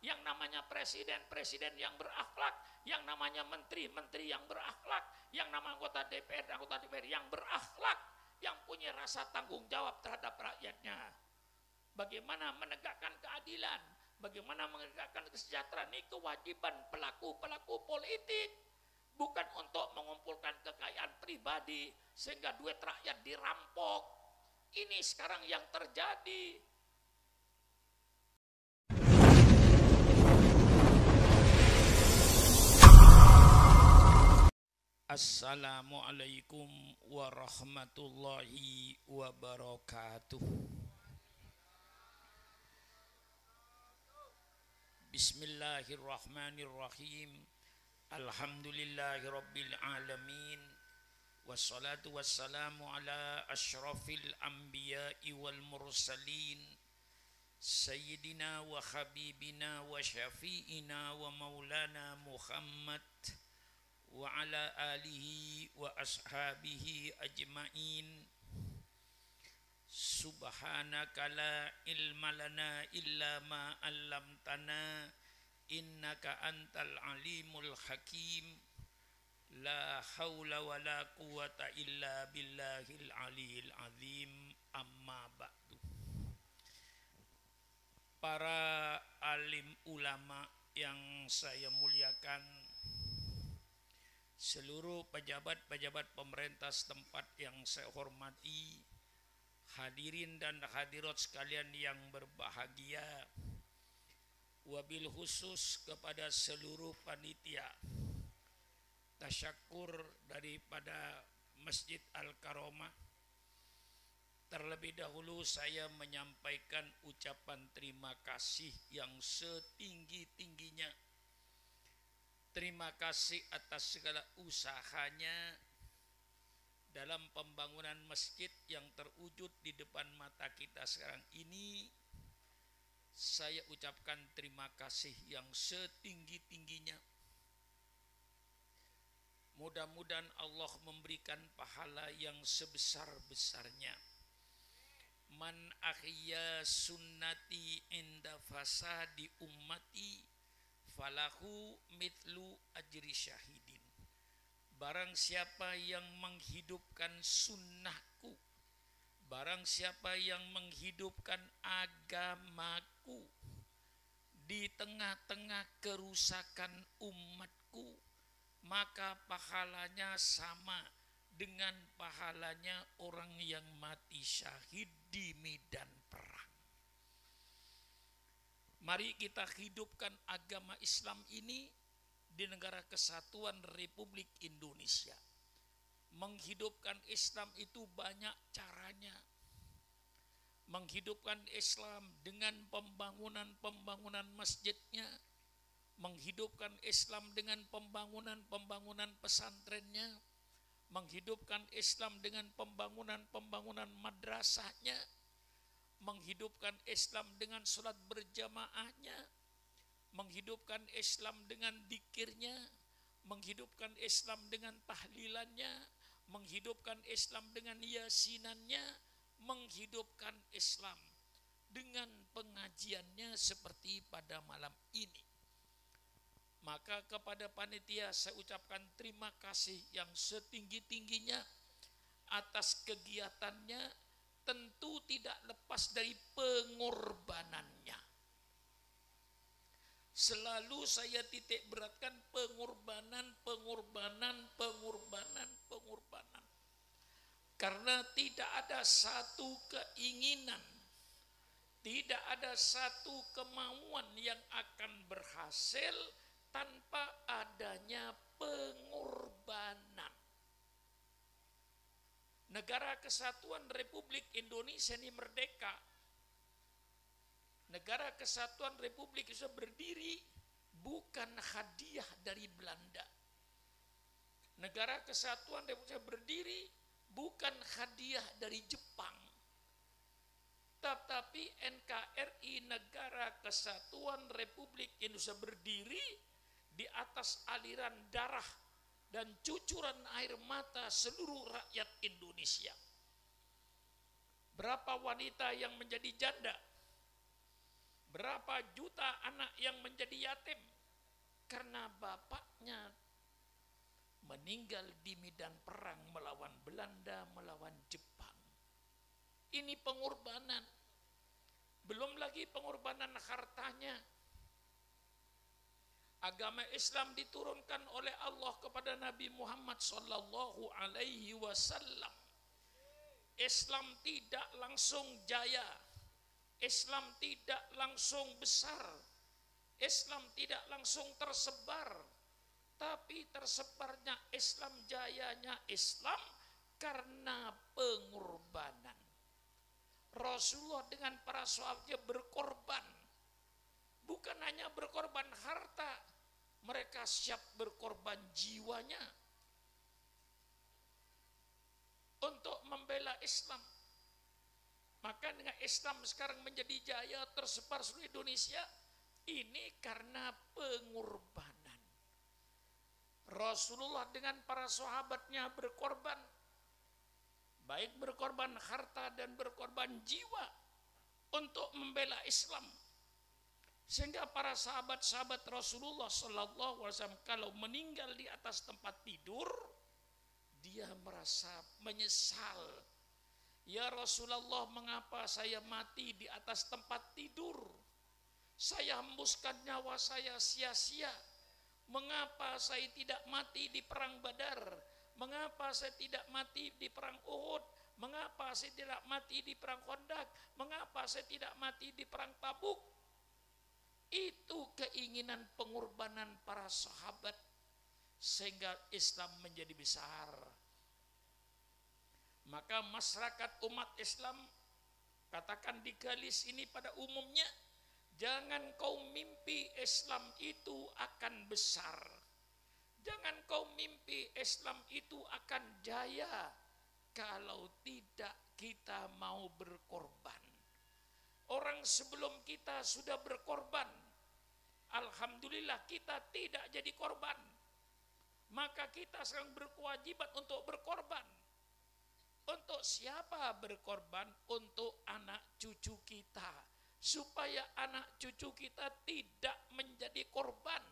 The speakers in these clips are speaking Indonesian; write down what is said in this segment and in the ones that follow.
yang namanya presiden yang berakhlak, yang namanya menteri yang berakhlak, yang namanya anggota DPR yang berakhlak, yang punya rasa tanggung jawab terhadap rakyatnya. Bagaimana menegakkan keadilan, bagaimana menegakkan kesejahteraan, ini kewajiban pelaku politik. Bukan untuk mengumpulkan kekayaan pribadi sehingga duit rakyat dirampok. Ini sekarang yang terjadi. Assalamualaikum warahmatullahi wabarakatuh. Bismillahirrahmanirrahim. Alhamdulillahi rabbil alamin. Wassalatu wassalamu ala asyrafil anbiya'i wal mursalin. Sayyidina wa habibina wa syafi'ina wa maulana Muhammad wa ala alihi wa ashabihi ajma'in. Subhanaka la ilma lana illa ma 'allamtana innaka antal alimul hakim. La haula wa la quwata illa billahil aliyil azim. Amma ba'du. Para alim ulama yang saya muliakan, seluruh pejabat-pejabat pemerintah setempat yang saya hormati, hadirin dan hadirat sekalian yang berbahagia, wabil khusus kepada seluruh panitia tasyakur daripada Masjid Al-Karomah. Terlebih dahulu saya menyampaikan ucapan terima kasih yang setinggi-tingginya. Terima kasih atas segala usahanya dalam pembangunan masjid yang terwujud di depan mata kita sekarang ini. Saya ucapkan terima kasih yang setinggi-tingginya. Mudah-mudahan Allah memberikan pahala yang sebesar-besarnya. Man ahya sunnati inda fasadi ummati falahu mitlu ajri syahidin. Barang siapa yang menghidupkan sunnahku, barang siapa yang menghidupkan agamaku di tengah-tengah kerusakan umatku, maka pahalanya sama dengan pahalanya orang yang mati syahid di medan perang. Mari kita hidupkan agama Islam ini di negara kesatuan Republik Indonesia. Menghidupkan Islam itu banyak caranya. Menghidupkan Islam dengan pembangunan masjidnya, menghidupkan Islam dengan pembangunan pesantrennya, menghidupkan Islam dengan pembangunan madrasahnya, menghidupkan Islam dengan sholat berjamaahnya, menghidupkan Islam dengan dzikirnya, menghidupkan Islam dengan tahlilannya, menghidupkan Islam dengan yasinannya, menghidupkan Islam dengan pengajiannya seperti pada malam ini. Maka kepada panitia saya ucapkan terima kasih yang setinggi-tingginya atas kegiatannya, tentu tidak lepas dari pengorbanannya. Selalu saya titik beratkan pengorbanan. Karena tidak ada satu keinginan, tidak ada satu kemauan yang akan berhasil tanpa adanya pengorbanan. Negara Kesatuan Republik Indonesia ini merdeka. Negara Kesatuan Republik Indonesia berdiri bukan hadiah dari Belanda. Negara Kesatuan Republik Indonesia berdiri bukan hadiah dari Jepang. Tetapi NKRI, Negara Kesatuan Republik Indonesia, berdiri di atas aliran darah dan cucuran air mata seluruh rakyat Indonesia. Berapa wanita yang menjadi janda? Berapa juta anak yang menjadi bapaknya meninggal di medan perang melawan Belanda, melawan Jepang. Ini pengorbanan. Belum lagi pengorbanan hartanya. Agama Islam diturunkan oleh Allah kepada Nabi Muhammad sallallahu alaihi wasallam. Islam tidak langsung jaya. Islam tidak langsung besar. Islam tidak langsung tersebar. Tapi tersebarnya Islam, jayanya Islam karena pengorbanan. Rasulullah dengan para sahabatnya berkorban. Bukan hanya berkorban harta, mereka siap berkorban jiwanya untuk membela Islam. Maka dengan Islam sekarang menjadi jaya tersebar seluruh Indonesia, ini karena pengorbanan. Rasulullah dengan para sahabatnya berkorban, baik berkorban harta dan berkorban jiwa untuk membela Islam. Sehingga para sahabat-sahabat Rasulullah sallallahu alaihi wasallam kalau meninggal di atas tempat tidur, dia merasa menyesal. Ya Rasulullah, mengapa saya mati di atas tempat tidur? Saya hembuskan nyawa saya sia-sia. Mengapa saya tidak mati di perang Badar? Mengapa saya tidak mati di perang Uhud? Mengapa saya tidak mati di perang Khandaq? Mengapa saya tidak mati di perang Tabuk? Itu keinginan pengorbanan para sahabat sehingga Islam menjadi besar. Maka masyarakat umat Islam, katakan di galis ini pada umumnya, jangan kau mimpi Islam itu akan besar. Jangan kau mimpi Islam itu akan jaya kalau tidak kita mau berkorban. Orang sebelum kita sudah berkorban, alhamdulillah kita tidak jadi korban. Maka kita sekarang berkewajiban untuk berkorban. Untuk siapa berkorban? Untuk anak cucu kita, supaya anak cucu kita tidak menjadi korban,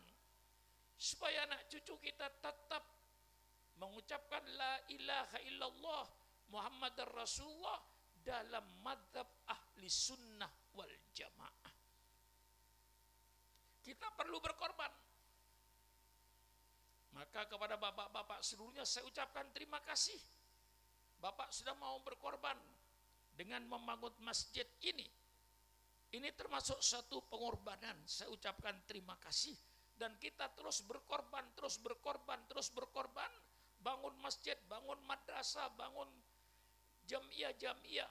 supaya anak cucu kita tetap mengucapkan la ilaha illallah Muhammadar Rasulullah dalam madhab ahli sunnah wal jamaah. Kita perlu berkorban. Maka kepada bapak-bapak seluruhnya saya ucapkan terima kasih. Bapak sudah mau berkorban dengan membangun masjid ini. Ini termasuk satu pengorbanan. Saya ucapkan terima kasih. Dan kita terus berkorban, terus berkorban, terus berkorban. Bangun masjid, bangun madrasah, bangun jamiah-jamiah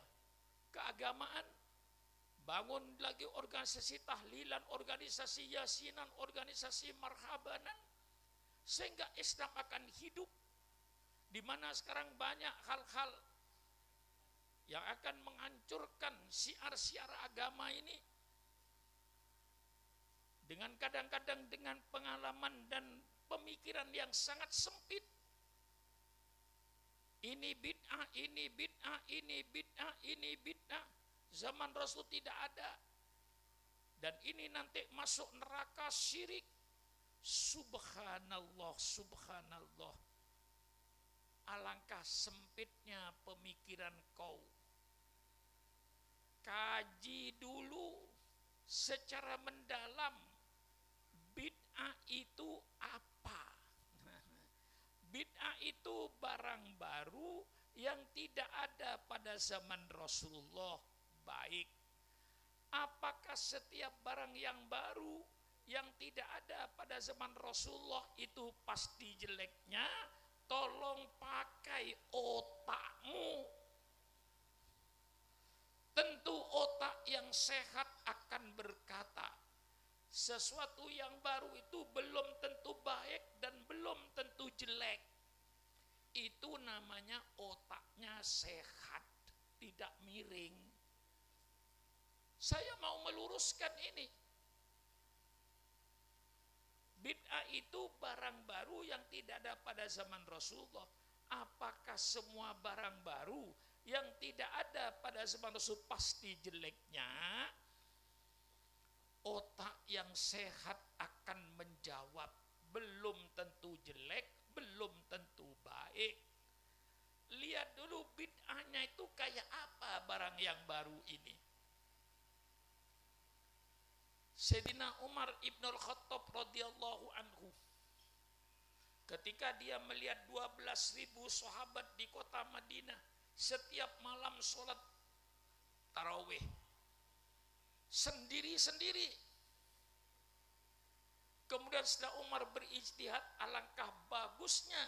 keagamaan. Bangun lagi organisasi tahlilan, organisasi yasinan, organisasi marhabanan. Sehingga Islam akan hidup. Di mana sekarang banyak hal-hal yang akan menghancurkan syiar-syiar agama ini. Dengan kadang-kadang dengan pengalaman dan pemikiran yang sangat sempit. Ini bid'ah, ini bid'ah, ini bid'ah, ini bid'ah. Zaman Rasul tidak ada. Dan ini nanti masuk neraka syirik. Subhanallah, subhanallah. Alangkah sempitnya pemikiran kau. Kaji dulu secara mendalam bid'ah itu apa? Bid'ah itu barang baru yang tidak ada pada zaman Rasulullah. Baik, apakah setiap barang yang baru yang tidak ada pada zaman Rasulullah itu pasti jeleknya? Tolong pakai otakmu. Tentu otak yang sehat akan berkata, sesuatu yang baru itu belum tentu baik dan belum tentu jelek. Itu namanya otaknya sehat, tidak miring. Saya mau meluruskan ini. Bid'ah itu barang baru yang tidak ada pada zaman Rasulullah. Apakah semua barang baru yang tidak ada pada zaman Rasul pasti jeleknya? Otak yang sehat akan menjawab belum tentu jelek, belum tentu baik. Lihat dulu bid'ahnya itu kayak apa barang yang baru ini. Sayyidina Umar Ibnul Khattab radhiyallahu anhu, ketika dia melihat 12.000 sahabat di kota Madinah setiap malam sholat tarawih sendiri-sendiri, kemudian setelah Umar berijtihad, alangkah bagusnya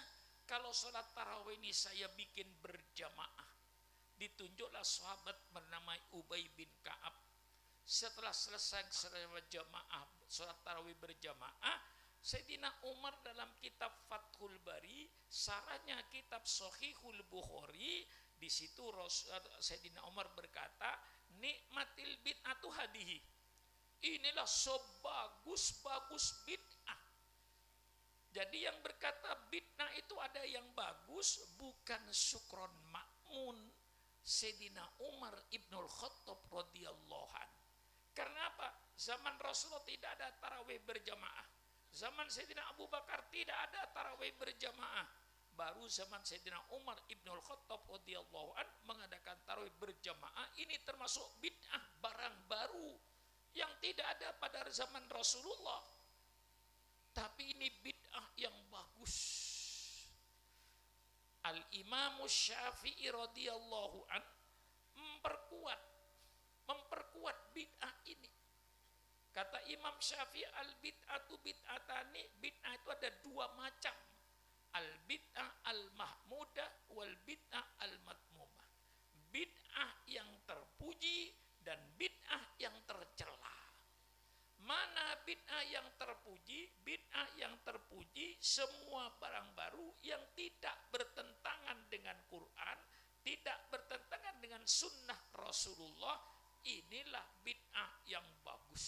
kalau sholat tarawih ini saya bikin berjamaah. Ditunjuklah sahabat bernama Ubay bin Ka'ab. Setelah selesai berjamaah, sholat tarawih berjamaah, Sayyidina Umar dalam kitab Fathul Bari, sarahnya kitab Sahihul Bukhari, di situ Sayyidina Umar berkata, nikmatil bid'atu hadihi. Inilah sebagus-bagus bid'ah. Jadi yang berkata bid'ah itu ada yang bagus, bukan Syukron Ma'mun, Sayyidina Umar Ibnul Khattab radhiyallahu anhu. Karena apa? Zaman Rasulullah tidak ada tarawih berjamaah. Zaman Sayyidina Abu Bakar tidak ada tarawih berjamaah. Baru zaman Sayyidina Umar Ibnul Khattab radhiyallahu anhu mengadakan tarawih berjamaah. Ini termasuk bid'ah, barang baru yang tidak ada pada zaman Rasulullah. Tapi ini bid'ah yang bagus. Al-Imam Syafi'i radhiyallahu anhu memperkuat bid'ah ini. Kata Imam Syafi'i, al-bid'atu bid'atani, bid'ah itu ada dua macam. Al-bid'ah al-mahmudah wal bid'ah al-matmumah. Bid'ah yang terpuji dan bid'ah yang tercela. Mana bid'ah yang terpuji? Bid'ah yang terpuji semua barang baru yang tidak bertentangan dengan Quran, tidak bertentangan dengan sunnah Rasulullah. Inilah bid'ah yang bagus.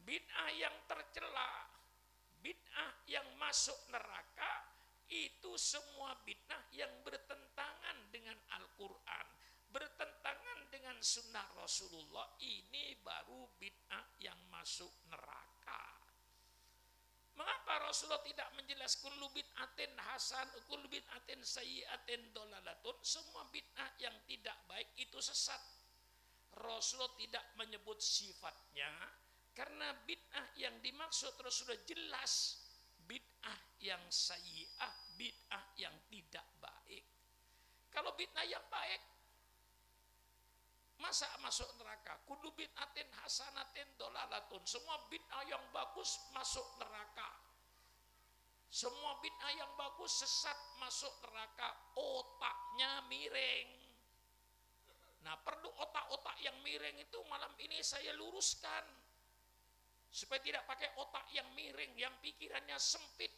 Bid'ah yang tercela, bid'ah yang masuk neraka, itu semua bid'ah yang bertentangan dengan Al-Quran, bertentangan dengan sunnah Rasulullah. Ini baru bid'ah yang masuk neraka. Mengapa Rasulullah tidak menjelaskan kullu bid'atin hasan, kullu bid'atin sayyi'atin dolalatun? Semua bid'ah yang tidak baik itu sesat. Rasulullah tidak menyebut sifatnya, karena bid'ah yang dimaksud Rasulullah jelas bid'ah yang sayyi'ah, bid'ah yang tidak baik. Kalau bid'ah yang baik, masa masuk neraka? Kudu bid'atin hasanatin dolalatun. Semua bid'ah yang bagus masuk neraka. Semua bid'ah yang bagus sesat masuk neraka. Otaknya miring. Nah, perlu otak-otak yang miring itu malam ini saya luruskan. Supaya tidak pakai otak yang miring, yang pikirannya sempit.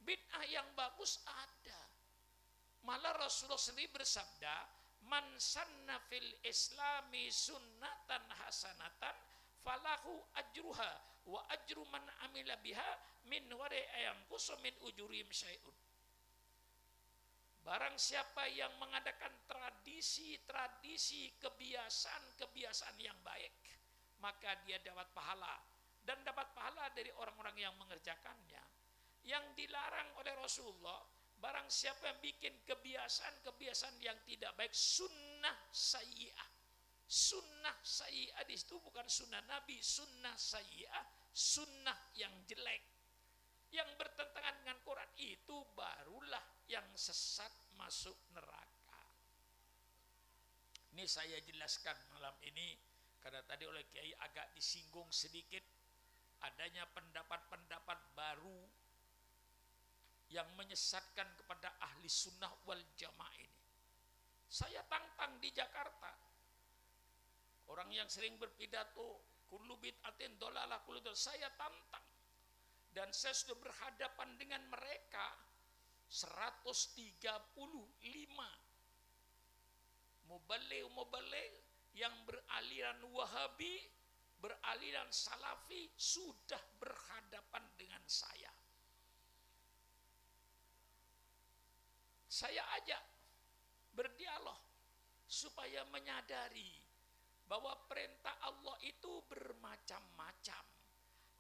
Bid'ah yang bagus ada. Malah Rasulullah sendiri bersabda, man sanna fil islami sunnatan hasanatan falahu ajruha wa ajru man amila biha min wari ayam kusumin ujurim syai'un. Barang siapa yang mengadakan tradisi-tradisi, kebiasaan-kebiasaan yang baik, maka dia dapat pahala. Dan dapat pahala dari orang-orang yang mengerjakannya. Yang dilarang oleh Rasulullah, barang siapa yang bikin kebiasaan-kebiasaan yang tidak baik, sunnah sayyi'ah. Sunnah sayyi'ah di situ bukan sunnah Nabi, sunnah sayyi'ah, sunnah yang jelek. Yang bertentangan dengan Quran itu barulah yang sesat masuk neraka. Ini saya jelaskan malam ini karena tadi oleh Kiai agak disinggung sedikit adanya pendapat-pendapat baru yang menyesatkan kepada ahli sunnah wal jamaah ini. Saya tantang di Jakarta. Orang yang sering berpidato kullu bid'atin dolalah kullu dolalah, saya tantang. Dan saya sudah berhadapan dengan mereka 135 mubaligh yang beraliran Wahabi, beraliran Salafi sudah berhadapan dengan saya. Saya ajak berdialog supaya menyadari bahwa perintah Allah itu bermacam-macam.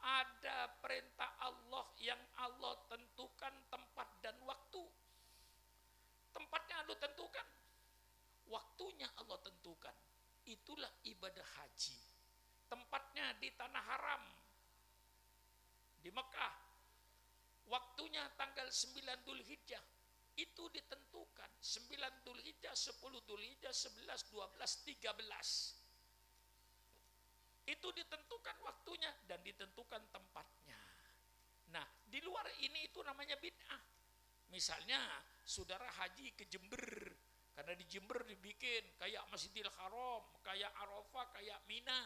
ada perintah Allah yang Allah tentukan tempat dan waktu. Tempatnya Allah tentukan, waktunya Allah tentukan. Itulah ibadah haji. Tempatnya di tanah haram, di Mekah. Waktunya tanggal 9 Dzulhijjah. Itu ditentukan 9 Dzulhijjah, 10 Dzulhijjah, 11, 12, 13. Itu ditentukan waktunya dan ditentukan tempatnya. Nah, di luar ini itu namanya bid'ah. Misalnya, saudara haji ke Jember, karena di Jember dibikin kayak Masjidil Haram, kayak Arafah, kayak Mina.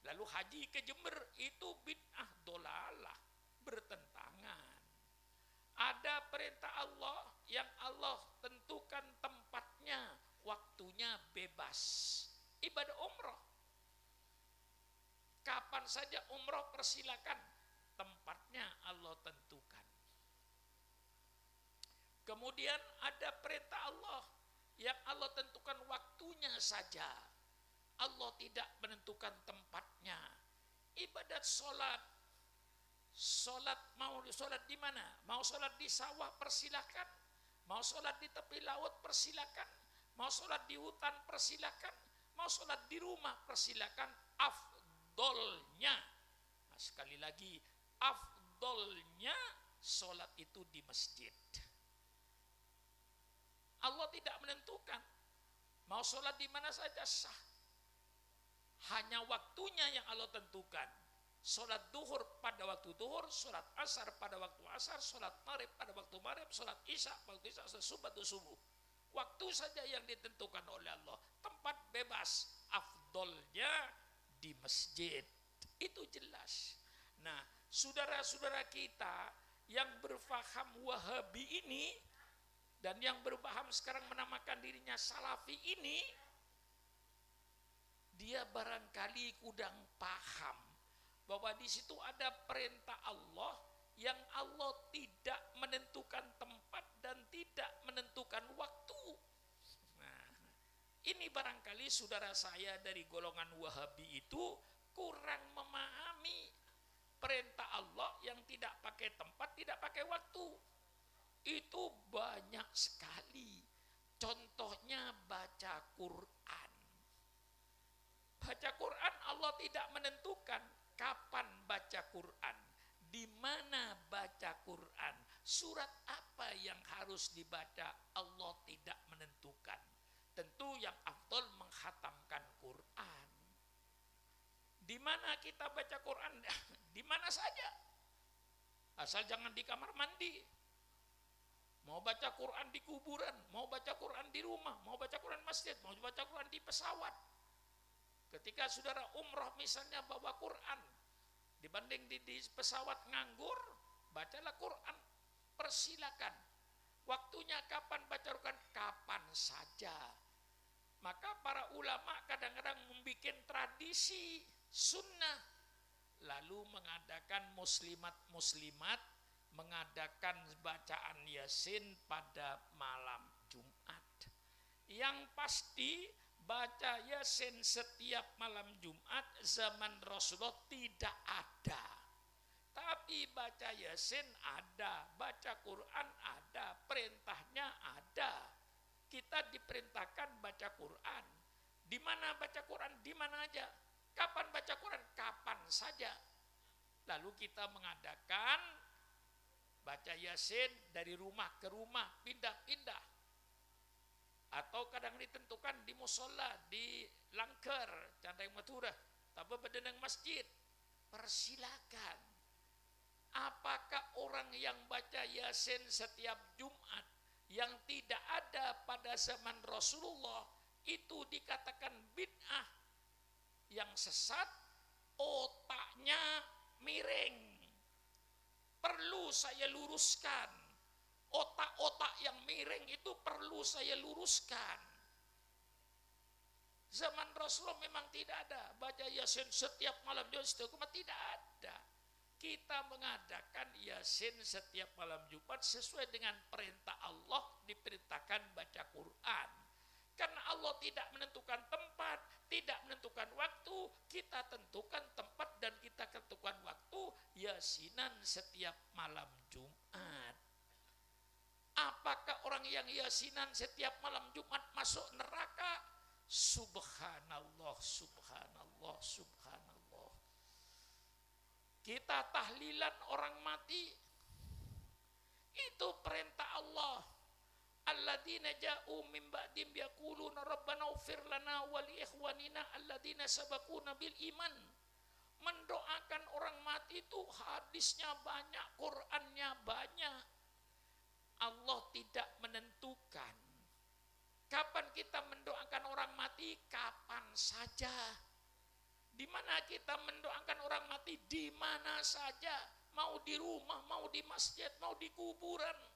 Lalu haji ke Jember, itu bid'ah dolalah, bertentangan. Ada perintah Allah yang Allah tentukan tempatnya, waktunya bebas. Ibadah umroh. Kapan saja umroh persilakan, tempatnya Allah tentukan. Kemudian ada perintah Allah yang Allah tentukan waktunya saja. Allah tidak menentukan tempatnya. Ibadat sholat. Sholat, mau sholat di mana? Mau sholat di sawah persilakan. Mau sholat di tepi laut persilakan. Mau sholat di hutan persilakan. Mau sholat di rumah persilakan. Afdolnya, nah, sekali lagi, afdolnya sholat itu di masjid. Allah tidak menentukan. Mau sholat di mana saja sah. Hanya waktunya yang Allah tentukan. Sholat duhur pada waktu duhur, sholat asar pada waktu asar, sholat maghrib pada waktu maghrib, sholat isya pada waktu isya, sholat subuh pada subuh. Waktu saja yang ditentukan oleh Allah. Tempat bebas, afdolnya di masjid. Itu jelas. Nah, saudara-saudara kita yang berfaham Wahabi ini dan yang berpaham sekarang menamakan dirinya Salafi ini, dia barangkali kurang paham bahwa di situ ada perintah Allah yang Allah tidak menentukan tempat dan tidak menentukan waktu. Nah, ini barangkali saudara saya dari golongan Wahabi itu kurang memahami perintah Allah yang tidak pakai tempat, tidak pakai waktu. Itu banyak sekali. Contohnya baca Quran. Baca Quran Allah tidak menentukan kapan baca Quran, di mana baca Quran, surat apa yang harus dibaca, Allah tidak menentukan. Tentu yang afdal menghatamkan Quran. Di mana kita baca Quran? Di mana saja. Asal jangan di kamar mandi. Mau baca Quran di kuburan, mau baca Quran di rumah, mau baca Quran masjid, mau baca Quran di pesawat. Ketika saudara umroh misalnya bawa Quran, dibanding di pesawat nganggur, bacalah Quran, persilakan. Waktunya kapan baca Quran? Kapan saja. Maka para ulama kadang-kadang membuat tradisi sunnah, lalu mengadakan muslimat mengadakan bacaan Yasin pada malam Jumat. Yang pasti baca Yasin setiap malam Jumat zaman Rasulullah tidak ada. Tapi baca Yasin ada, baca Quran ada, perintahnya ada. Kita diperintahkan baca Quran. Di mana baca Quran? Di mana aja. Kapan baca Quran? Kapan saja. Lalu kita mengadakan baca Yasin dari rumah ke rumah, pindah-pindah. Atau kadang ditentukan di musola, di Langker, Candai Matura, tapi bedenang masjid. Persilakan. Apakah orang yang baca Yasin setiap Jumat yang tidak ada pada zaman Rasulullah itu dikatakan bid'ah, yang sesat, otaknya miring? Perlu saya luruskan. Otak-otak yang miring itu perlu saya luruskan. Zaman Rasulullah memang tidak ada baca Yasin setiap malam Jumat, tidak ada. Kita mengadakan Yasin setiap malam Jumat sesuai dengan perintah Allah, diperintahkan baca Quran. Karena Allah tidak menentukan tempat, tidak menentukan waktu, kita tentukan tempat dan kita tentukan waktu, yasinan setiap malam Jumat. Apakah orang yang yasinan setiap malam Jumat masuk neraka? Subhanallah, subhanallah, subhanallah. Kita tahlilan orang mati, itu perintah Allah. Alladzina ja'u min ba'dim yaquluna rabbana ighfir lana wa li ikhwanina alladzina sabaquna bil iman. Mendoakan orang mati itu hadisnya banyak, Qur'annya banyak. Allah tidak menentukan kapan kita mendoakan orang mati, kapan saja. Di mana kita mendoakan orang mati, di mana saja, mau di rumah, mau di masjid, mau di kuburan.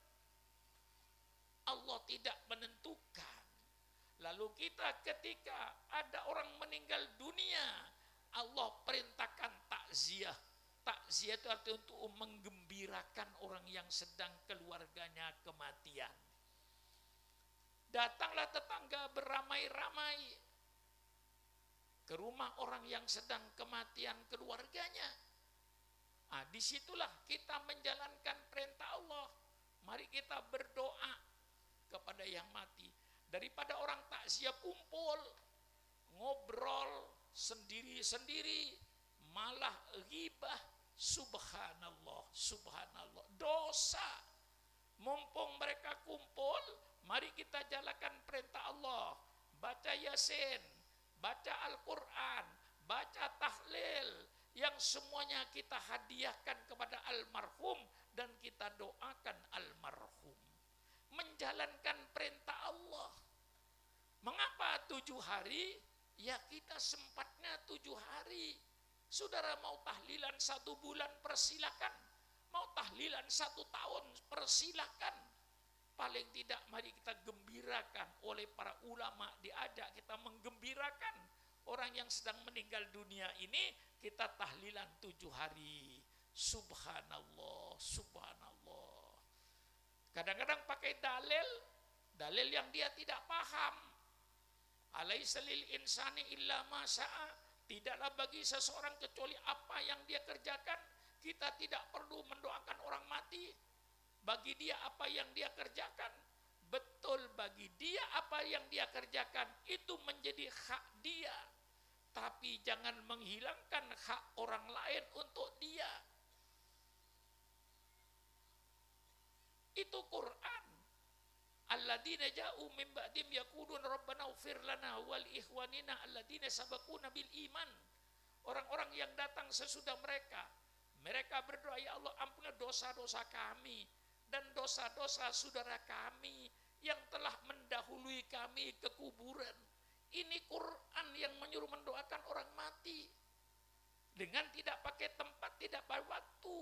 Allah tidak menentukan. Lalu kita ketika ada orang meninggal dunia, Allah perintahkan takziah. Takziah itu artinya untuk menggembirakan orang yang sedang keluarganya kematian. Datanglah tetangga beramai-ramai ke rumah orang yang sedang kematian keluarganya. Disitulah kita menjalankan perintah Allah. Mari kita berdoa kepada yang mati. Daripada orang takziah kumpul, ngobrol sendiri-sendiri, malah ghibah. Subhanallah, subhanallah, dosa. Mumpung mereka kumpul, mari kita jalankan perintah Allah. Baca Yasin, baca Al-Quran, baca tahlil, yang semuanya kita hadiahkan kepada almarhum dan kita doakan almarhum. Menjalankan perintah Allah. Mengapa 7 hari? Ya kita sempatnya 7 hari. Saudara mau tahlilan 1 bulan, persilakan. Mau tahlilan 1 tahun, persilakan. Paling tidak mari kita gembirakan. Oleh para ulama diajak kita menggembirakan orang yang sedang meninggal dunia ini. Kita tahlilan 7 hari. Subhanallah, subhanallah. Kadang-kadang pakai dalil yang dia tidak paham. Alaisa lil insani illa ma sa'a. Tidaklah bagi seseorang kecuali apa yang dia kerjakan. Kita tidak perlu mendoakan orang mati. Bagi dia apa yang dia kerjakan. Betul, bagi dia apa yang dia kerjakan itu menjadi hak dia. Tapi jangan menghilangkan hak orang lain untuk dia. Itu Quran. Alladzina ja'u min ba'dim yaqulun rabbana ighfir lana wa li ikhwanina alladzina sabaquna bil iman. Orang-orang yang datang sesudah mereka berdoa, ya Allah ampunilah dosa-dosa kami dan dosa-dosa saudara kami yang telah mendahului kami ke kuburan. Ini Quran yang menyuruh mendoakan orang mati. Dengan tidak pakai tempat, tidak pakai waktu.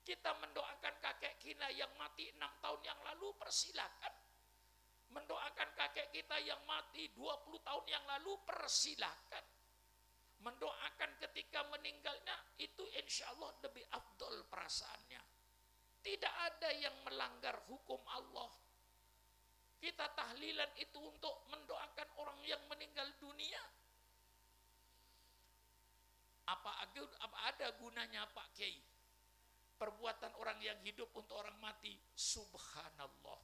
Kita mendoakan kakek kita yang mati 6 tahun yang lalu, persilakan. Mendoakan kakek kita yang mati 20 tahun yang lalu, persilakan. Mendoakan ketika meninggalnya, itu insya Allah lebih afdol perasaannya. Tidak ada yang melanggar hukum Allah. Kita tahlilan itu untuk mendoakan orang yang meninggal dunia. Apa ada gunanya Pak Kiai? Perbuatan orang yang hidup untuk orang mati, subhanallah.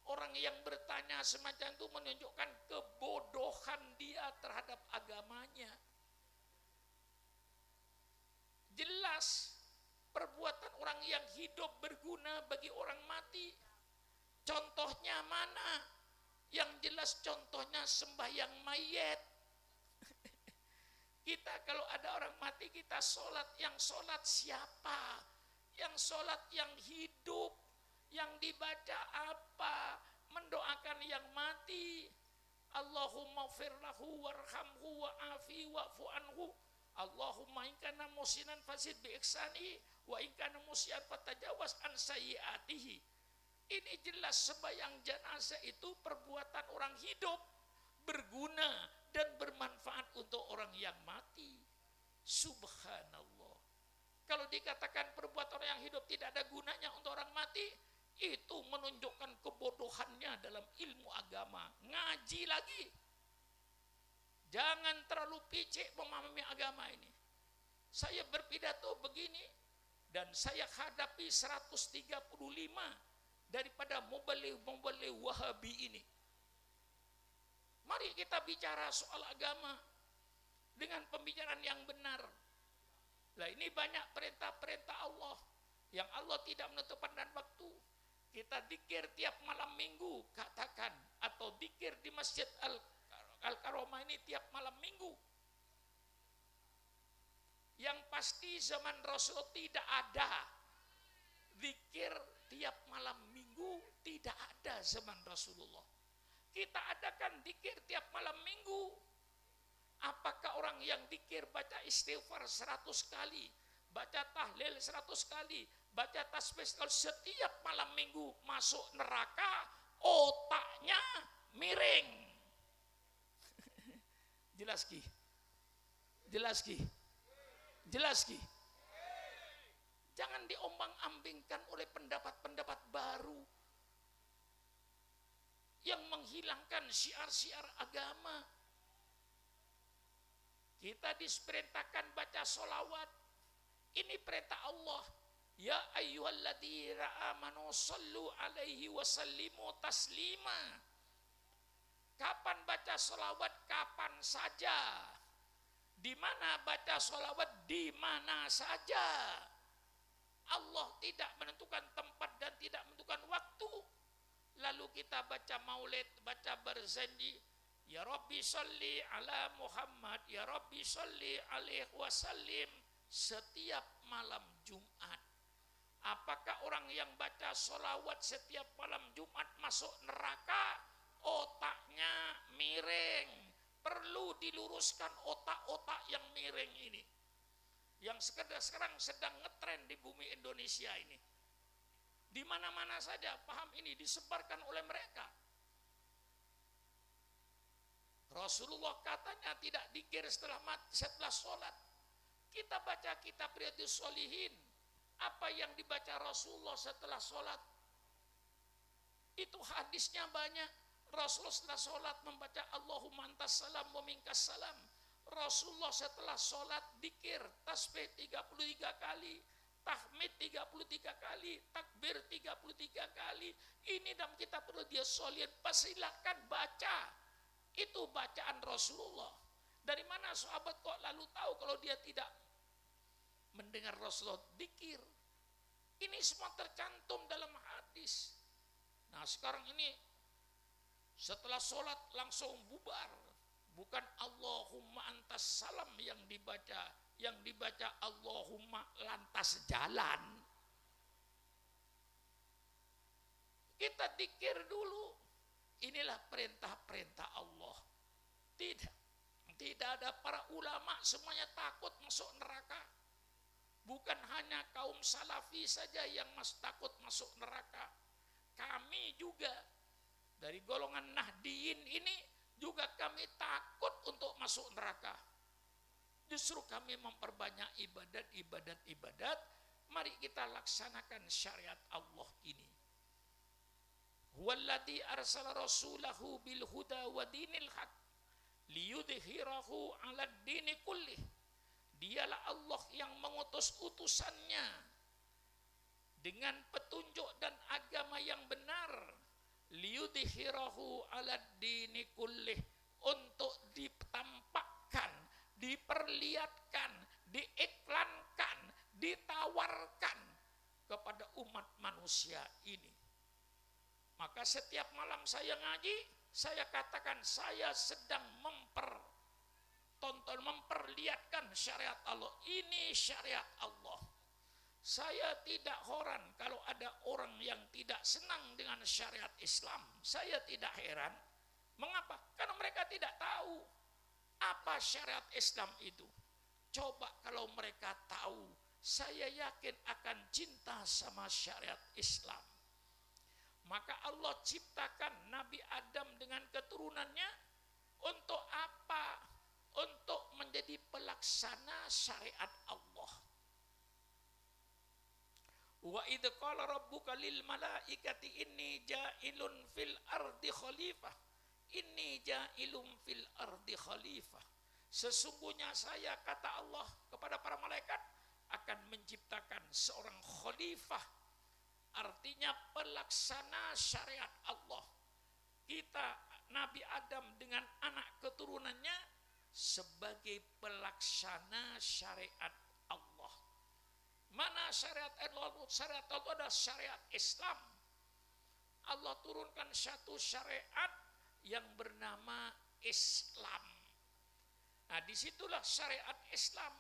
Orang yang bertanya semacam itu menunjukkan kebodohan dia terhadap agamanya. Jelas perbuatan orang yang hidup berguna bagi orang mati. Contohnya mana? Yang jelas contohnya sembahyang mayat. Kita kalau ada orang mati kita sholat, yang sholat siapa? Yang sholat yang hidup, yang dibaca apa? Mendoakan yang mati. Allahumma firlahu warhamhu wa'afi wa'fu anhu. Allahumma inkana musinan fasid bi'iksani wa inkana musiat fatajawaz an sayyiatihi. Ini jelas sembahyang jenazah itu perbuatan orang hidup, berguna dan bermanfaat untuk orang yang mati. Subhanallah. Kalau dikatakan perbuatan orang yang hidup tidak ada gunanya untuk orang mati, itu menunjukkan kebodohannya dalam ilmu agama. Ngaji lagi. Jangan terlalu picik memahami agama ini. Saya berpidato begini dan saya hadapi 135 daripada mubalik Wahabi ini. Mari kita bicara soal agama dengan pembicaraan yang benar. Lah ini banyak perintah-perintah Allah yang Allah tidak menentukan dan waktu. Kita dikir tiap malam minggu, katakan, atau dikir di Masjid Al-Karomah ini tiap malam minggu. Yang pasti zaman Rasul tidak ada zikir tiap malam minggu, tidak ada zaman Rasulullah. Kita adakan zikir tiap malam minggu. Apakah orang yang zikir baca istighfar 100 kali, baca tahlil 100 kali, baca tasbih setiap malam minggu masuk neraka, otaknya miring? Jelas ki? Jelas ki? Jelas ki? Jangan diombang-ambingkan oleh pendapat-pendapat baru yang menghilangkan syiar-syiar agama. Kita diperintahkan baca sholawat. Ini perintah Allah. Ya ayyuhalladzina amanu sallu alaihi wasallimu taslima. Kapan baca sholawat? Kapan saja. Di mana baca sholawat? Di mana saja. Allah tidak menentukan tempat dan tidak menentukan waktu. Lalu kita baca maulid, baca berzandi, ya Rabbi sholli ala Muhammad, ya Rabbi sholli alaihi wasallim setiap malam Jumat. Apakah orang yang baca sholawat setiap malam Jumat masuk neraka? Otaknya miring. Perlu diluruskan otak-otak yang miring ini, yang sekarang sedang ngetren di bumi Indonesia ini. Di mana-mana saja paham ini disebarkan oleh mereka. Rasulullah katanya tidak dikir setelah sholat. Kita baca kitab Riyadhus Shalihin, apa yang dibaca Rasulullah setelah sholat? Itu hadisnya banyak. Rasulullah setelah sholat membaca Allahumma antas salam wa minkas salam. Rasulullah setelah sholat dikir tasbih 33 kali, tahmid 33 kali, takbir 33 kali. Ini dalam kitab Riyadhus Shalihin. Silakan baca. Itu bacaan Rasulullah. Dari mana sahabat kok lalu tahu kalau dia tidak mendengar Rasulullah dikir? Ini semua tercantum dalam hadis. Nah sekarang ini setelah sholat langsung bubar. Bukan Allahumma antas salam yang dibaca. Yang dibaca Allahumma lantas jalan. Kita dikir dulu. Inilah perintah-perintah Allah. Tidak ada para ulama semuanya takut masuk neraka. Bukan hanya kaum salafi saja yang takut masuk neraka. Kami juga dari golongan Nahdiyin ini juga kami takut untuk masuk neraka. Justru kami memperbanyak ibadat. Mari kita laksanakan syariat Allah ini. Huwallazi arsala rasulahu bil huda wa dinil haq liyudhhirahu 'alad dini kullih. Dialah Allah yang mengutus utusannya dengan petunjuk dan agama yang benar, liyudhhirahu 'alad dini kullih, untuk ditampakkan, diperlihatkan, diiklankan, ditawarkan kepada umat manusia ini. Maka setiap malam saya ngaji, saya katakan saya sedang memperlihatkan syariat Allah. Ini syariat Allah. Saya tidak heran kalau ada orang yang tidak senang dengan syariat Islam. Saya tidak heran. Mengapa? Karena mereka tidak tahu apa syariat Islam itu. Coba kalau mereka tahu, saya yakin akan cinta sama syariat Islam. Maka Allah ciptakan Nabi Adam dengan keturunannya untuk apa? Untuk menjadi pelaksana syariat Allah. Wa idh qala rabbuka lil malaikati inni ja'ilun fil ardi khalifah. Inni ja'ilun fil ardi khalifah. Sesungguhnya saya, kata Allah kepada para malaikat, akan menciptakan seorang khalifah. Artinya pelaksana syariat Allah. Kita Nabi Adam dengan anak keturunannya sebagai pelaksana syariat Allah. Mana syariat Allah? Syariat Allah adalah syariat Islam. Allah turunkan satu syariat yang bernama Islam. Nah, disitulah syariat Islam.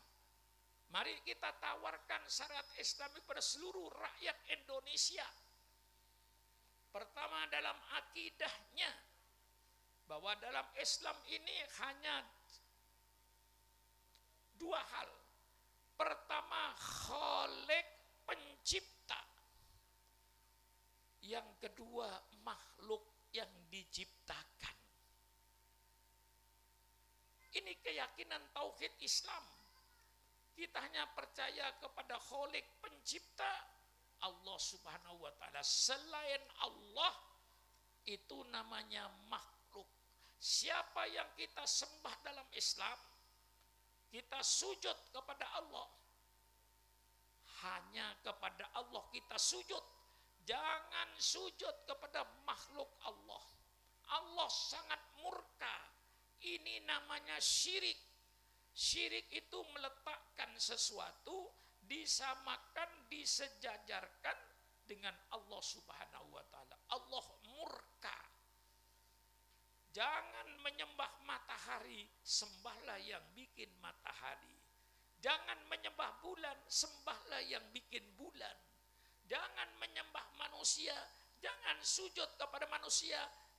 Mari kita tawarkan syariat Islam kepada seluruh rakyat Indonesia. Pertama, dalam akidahnya, bahwa dalam Islam ini hanya dua hal. Pertama, Khalik, pencipta. Yang kedua, makhluk yang diciptakan. Ini keyakinan tauhid Islam. Kita hanya percaya kepada Khalik, pencipta, Allah Subhanahu wa taala. Selain Allah itu namanya makhluk. Siapa yang kita sembah dalam Islam, kita sujud kepada Allah. Hanya kepada Allah kita sujud. Jangan sujud kepada makhluk Allah. Allah sangat murka. Ini namanya syirik. Syirik itu meletakkan sesuatu, disamakan, disejajarkan dengan Allah Subhanahu wa taala. Allah murka. Jangan menyembah matahari, sembahlah yang bikin matahari. Jangan menyembah bulan, sembahlah yang bikin bulan. Jangan menyembah manusia, jangan sujud kepada manusia,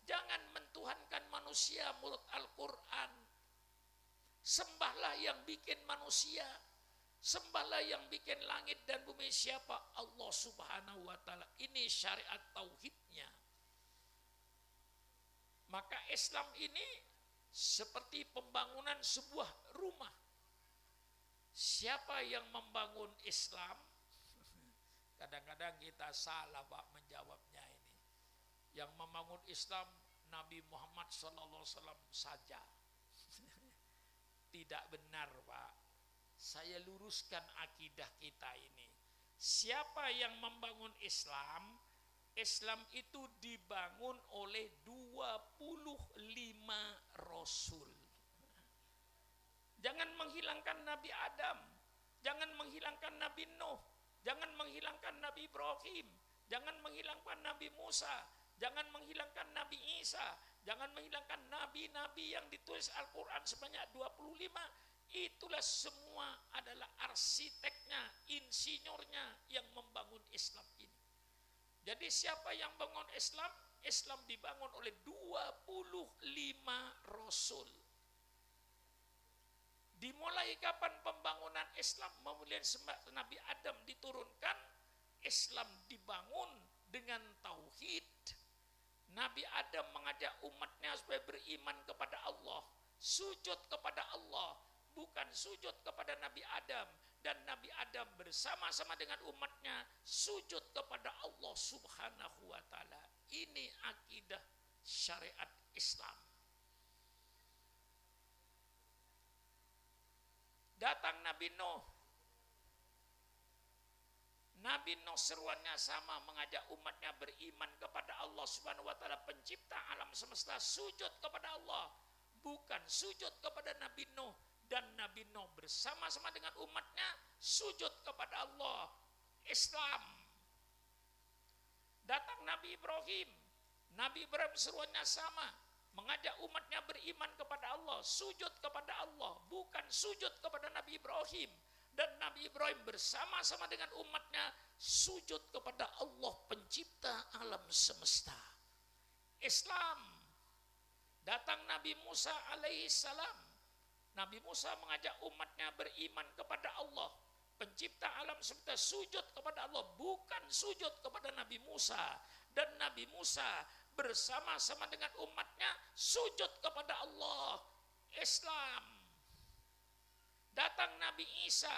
jangan mentuhankan manusia menurut Al-Quran. Sembahlah yang bikin manusia, sembahlah yang bikin langit dan bumi. Siapa? Allah Subhanahu wa taala. Ini syariat tauhidnya. Maka Islam ini seperti pembangunan sebuah rumah. Siapa yang membangun Islam? Kadang-kadang kita salah Pak menjawabnya ini. Yang membangun Islam Nabi Muhammad SAW saja. Tidak benar Pak. Saya luruskan akidah kita ini. Siapa yang membangun Islam? Islam itu dibangun oleh 25 Rasul. Jangan menghilangkan Nabi Adam. Jangan menghilangkan Nabi Nuh. Jangan menghilangkan Nabi Ibrahim. Jangan menghilangkan Nabi Musa. Jangan menghilangkan Nabi Isa. Jangan menghilangkan nabi-nabi yang ditulis Al-Quran sebanyak 25. Itulah semua adalah arsiteknya, insinyurnya yang membangun Islam ini. Jadi siapa yang bangun Islam? Islam dibangun oleh 25 Rasul. Dimulai kapan pembangunan Islam? Kemudian Nabi Adam diturunkan, Islam dibangun dengan tauhid. Nabi Adam mengajak umatnya supaya beriman kepada Allah, sujud kepada Allah, bukan sujud kepada Nabi Adam. Dan Nabi Adam bersama-sama dengan umatnya sujud kepada Allah Subhanahu wa taala. Ini akidah syariat Islam. Datang Nabi Nuh. Nabi Nuh seruannya sama, mengajak umatnya beriman kepada Allah Subhanahu wa taala, pencipta alam semesta, sujud kepada Allah, bukan sujud kepada Nabi Nuh. Dan Nabi Nuh bersama-sama dengan umatnya sujud kepada Allah. Islam. Datang Nabi Ibrahim. Nabi Ibrahim seruannya sama, mengajak umatnya beriman kepada Allah, sujud kepada Allah, bukan sujud kepada Nabi Ibrahim. Dan Nabi Ibrahim bersama-sama dengan umatnya sujud kepada Allah, pencipta alam semesta. Islam. Datang Nabi Musa alaihissalam. Nabi Musa mengajak umatnya beriman kepada Allah, pencipta alam semesta, sujud kepada Allah, bukan sujud kepada Nabi Musa. Dan Nabi Musa bersama-sama dengan umatnya sujud kepada Allah. Islam. Datang Nabi Isa.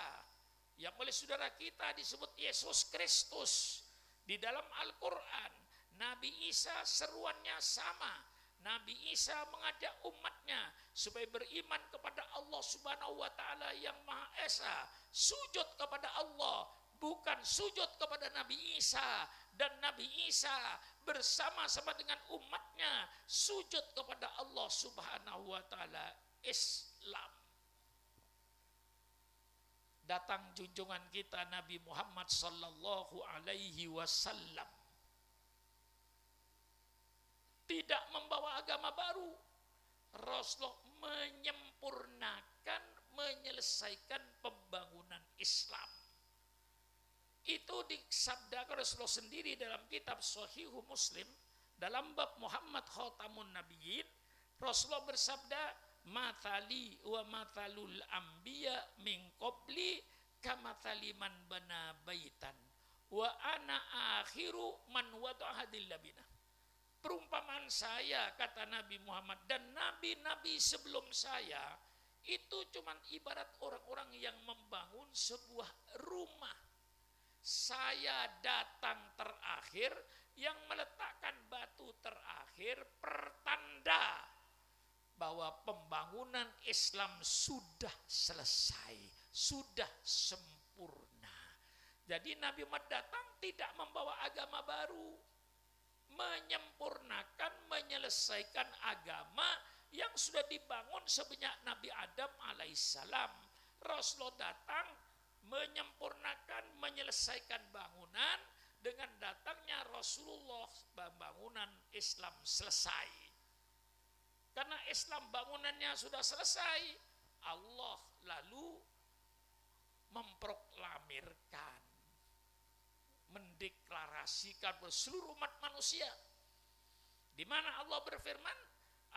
yang oleh saudara kita disebut Yesus Kristus. Di dalam Al-Quran, Nabi Isa seruannya sama. Nabi Isa mengajak umatnya supaya beriman kepada Allah Subhanahu wa Ta'ala yang Maha Esa, sujud kepada Allah, bukan sujud kepada Nabi Isa. Dan Nabi Isa bersama-sama dengan umatnya sujud kepada Allah Subhanahu wa Ta'ala. Islam. Datang junjungan kita Nabi Muhammad sallallahu alaihi wasallam, tidak membawa agama baru. Rasulullah menyempurnakan, menyelesaikan pembangunan Islam. Itu disabdakan Rasulullah sendiri dalam kitab Sahihu Muslim, dalam bab Muhammad Khatamun Nabiyyin. Rasulullah bersabda, "Mathali wa mathalul anbiya min qabli kamathali man bana baitan wa ana akhiru man wada'a hadillabina." Perumpamaan saya, kata Nabi Muhammad, dan nabi-nabi sebelum saya itu cuman ibarat orang-orang yang membangun sebuah rumah. Saya datang terakhir, yang meletakkan batu terakhir, pertanda bahwa pembangunan Islam sudah selesai, sudah sempurna. Jadi Nabi Muhammad datang tidak membawa agama baru, menyempurnakan, menyelesaikan agama yang sudah dibangun sejak Nabi Adam alaihissalam. Rasulullah datang menyempurnakan, menyelesaikan bangunan. Dengan datangnya Rasulullah, bangunan Islam selesai. Karena Islam bangunannya sudah selesai, Allah lalu memproklamirkan, mendeklarasikan kepada seluruh umat manusia, di mana Allah berfirman,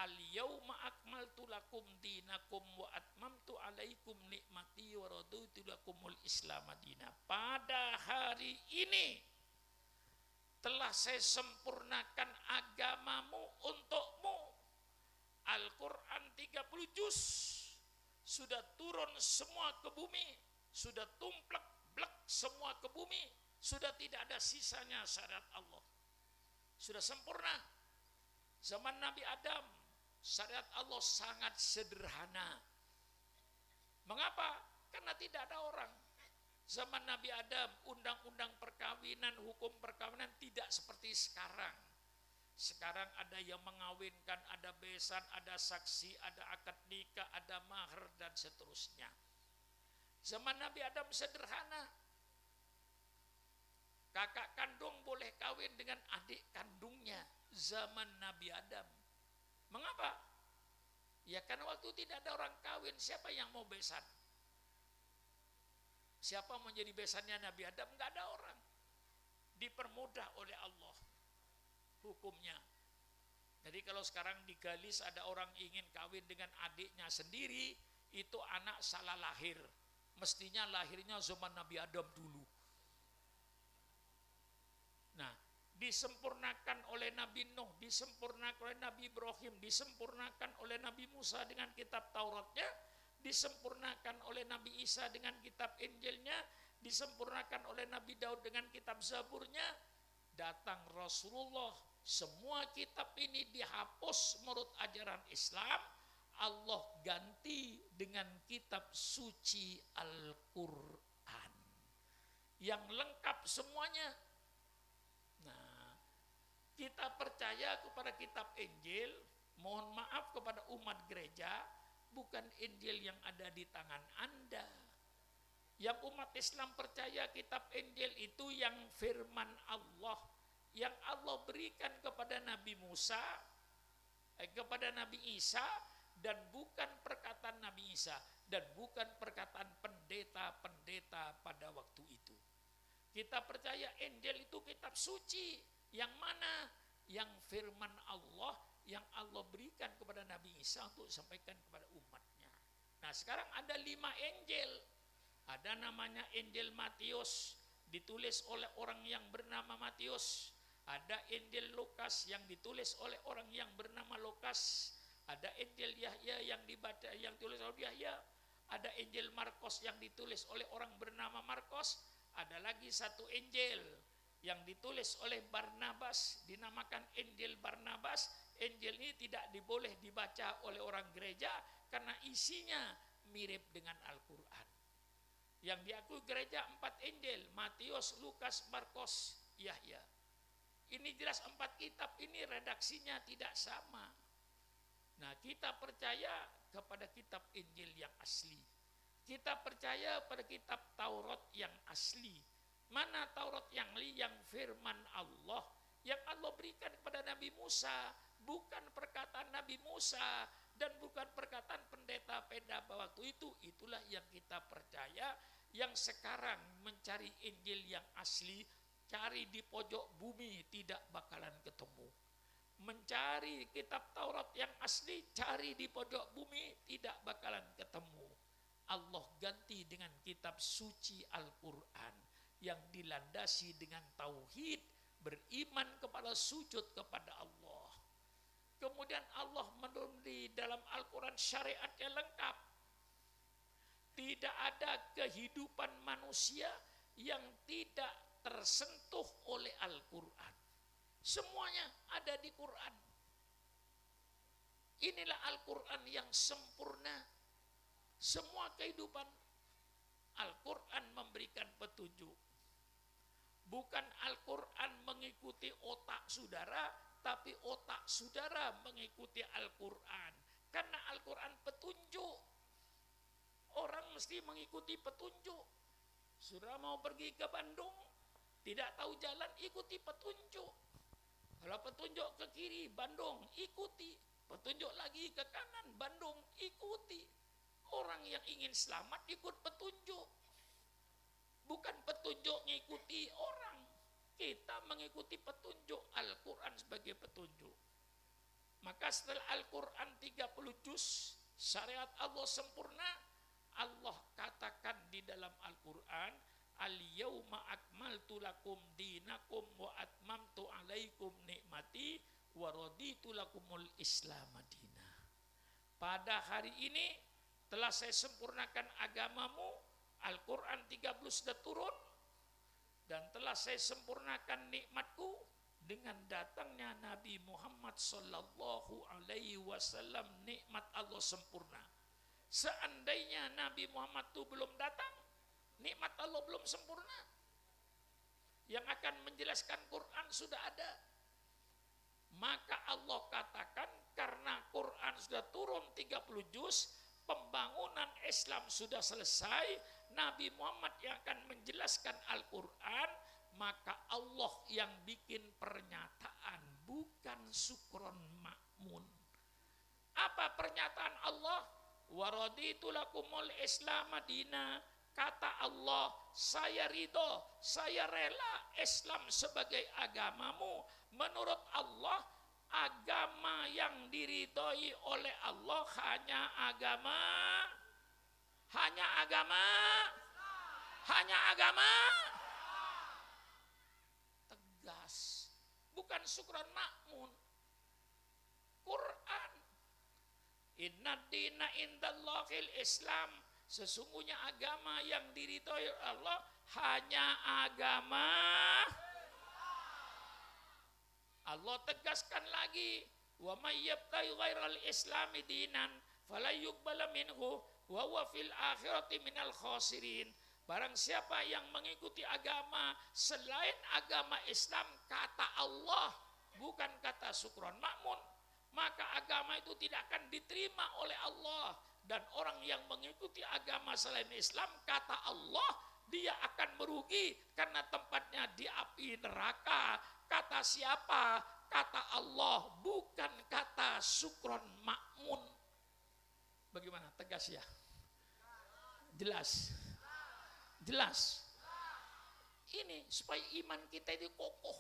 "Al-yauma akmaltu lakum dinakum wa atmamtu alaikum nikmati wa raditu lakumul Islam madina." Pada hari ini telah saya sempurnakan agamamu untukmu. Al-Quran 30 juz sudah turun semua ke bumi, sudah tumplek blek semua ke bumi, sudah tidak ada sisanya syariat Allah, sudah sempurna. Zaman Nabi Adam syariat Allah sangat sederhana. Mengapa? Karena tidak ada orang. Zaman Nabi Adam, undang-undang perkawinan, hukum perkawinan tidak seperti sekarang. Sekarang ada yang mengawinkan, ada besan, ada saksi, ada akad nikah, ada mahar, dan seterusnya. Zaman Nabi Adam sederhana. Kakak kandung boleh kawin dengan adik kandungnya. Zaman Nabi Adam. Mengapa? Ya karena waktu tidak ada orang kawin, siapa yang mau besan? Siapa menjadi besannya Nabi Adam? Enggak ada orang. Dipermudah oleh Allah hukumnya. Jadi kalau sekarang di Galis ada orang ingin kawin dengan adiknya sendiri, itu anak salah lahir. Mestinya lahirnya zaman Nabi Adam dulu. Nah, disempurnakan oleh Nabi Nuh, disempurnakan oleh Nabi Ibrahim, disempurnakan oleh Nabi Musa dengan kitab Tauratnya, disempurnakan oleh Nabi Isa dengan kitab Injilnya, disempurnakan oleh Nabi Daud dengan kitab Zaburnya. Datang Rasulullah, semua kitab ini dihapus menurut ajaran Islam, Allah ganti dengan kitab suci Al-Quran yang lengkap semuanya. Nah, kita percaya kepada kitab Injil, mohon maaf kepada umat gereja, bukan Injil yang ada di tangan Anda. Yang umat Islam percaya kitab Injil itu yang firman Allah, yang Allah berikan kepada Nabi Musa, kepada Nabi Isa, dan bukan perkataan Nabi Isa, dan bukan perkataan pendeta-pendeta pada waktu itu. Kita percaya Injil itu kitab suci, yang mana? Yang firman Allah, yang Allah berikan kepada Nabi Isa untuk sampaikan kepada umatnya. Nah sekarang ada 5 Injil. Ada namanya Injil Matius, ditulis oleh orang yang bernama Matius. Ada Injil Lukas yang ditulis oleh orang yang bernama Lukas. Ada Injil Yahya yang dibaca, yang ditulis oleh Yahya. Ada Injil Markus yang ditulis oleh orang bernama Markus, ada lagi satu Injil yang ditulis oleh Barnabas, dinamakan Injil Barnabas. Injil ini tidak diboleh dibaca oleh orang gereja karena isinya mirip dengan Al-Quran. Yang diakui gereja 4 Injil, Matius, Lukas, Markus, Yahya. Ini jelas 4 kitab ini redaksinya tidak sama. Nah, kita percaya kepada kitab Injil yang asli. Kita percaya pada kitab Taurat yang asli. Mana Taurat yang asli? Yang firman Allah, yang Allah berikan kepada Nabi Musa, bukan perkataan Nabi Musa dan bukan perkataan pendeta pada waktu itu. Itulah yang kita percaya. Yang sekarang mencari Injil yang asli, cari di pojok bumi tidak bakalan ketemu. Mencari kitab Taurat yang asli, cari di pojok bumi tidak bakalan ketemu. Allah ganti dengan kitab suci Al-Quran yang dilandasi dengan tauhid, beriman kepada sujud kepada Allah. Kemudian Allah menurunkan dalam Al-Quran syariat yang lengkap. Tidak ada kehidupan manusia yang tidak tersentuh oleh Al-Quran. Semuanya ada di Quran. Inilah Al-Quran yang sempurna. Semua kehidupan Al-Quran memberikan petunjuk. Bukan Al-Quran mengikuti otak saudara, tapi otak saudara mengikuti Al-Quran. Karena Al-Quran petunjuk. Orang mesti mengikuti petunjuk. Saudara mau pergi ke Bandung, tidak tahu jalan, ikuti petunjuk. Kalau petunjuk ke kiri, Bandung, ikuti. Petunjuk lagi ke kanan, Bandung, ikuti. Orang yang ingin selamat ikut petunjuk. Bukan petunjuk mengikuti orang. Kita mengikuti petunjuk Al-Quran sebagai petunjuk. Maka setelah Al-Quran 30 juz, syariat Allah sempurna, Allah katakan di dalam Al-Quran, Al-yawma akmaltu lakum dinakum wa atmamtu alaikum nikmati wa raditu lakumul Islam madina. Pada hari ini telah saya sempurnakan agamamu. Al-Quran 30 sudah turun dan telah saya sempurnakan nikmatku dengan datangnya Nabi Muhammad sallallahu alaihi wasallam. Nikmat Allah sempurna. Seandainya Nabi Muhammad itu belum datang, nikmat Allah belum sempurna. Yang akan menjelaskan Quran sudah ada. Maka Allah katakan karena Quran sudah turun 30 juz, pembangunan Islam sudah selesai, Nabi Muhammad yang akan menjelaskan Al-Quran, maka Allah yang bikin pernyataan, bukan sukron makmun. Apa pernyataan Allah? Wa raditu lakumul Islam madina. Kata Allah, saya ridho, saya rela Islam sebagai agamamu. Menurut Allah, agama yang diridhoi oleh Allah hanya agama tegas, bukan sukron makmun. Quran, inna dina indallahil Islam, sesungguhnya agama yang diridhoi Allah hanya agama. Allah tegaskan lagi, wa may yabtaghi ghairal islami dinan fala yuqbala minhu wa huwa fil akhirati minal khasirin. Barang siapa yang mengikuti agama selain agama Islam, kata Allah, bukan kata sukron makmun, maka agama itu tidak akan diterima oleh Allah. Dan orang yang mengikuti agama selain Islam, kata Allah, dia akan merugi karena tempatnya di api neraka. Kata siapa? Kata Allah, bukan kata sukron makmun. Bagaimana? Tegas ya? Jelas? Jelas? Ini supaya iman kita itu kokoh.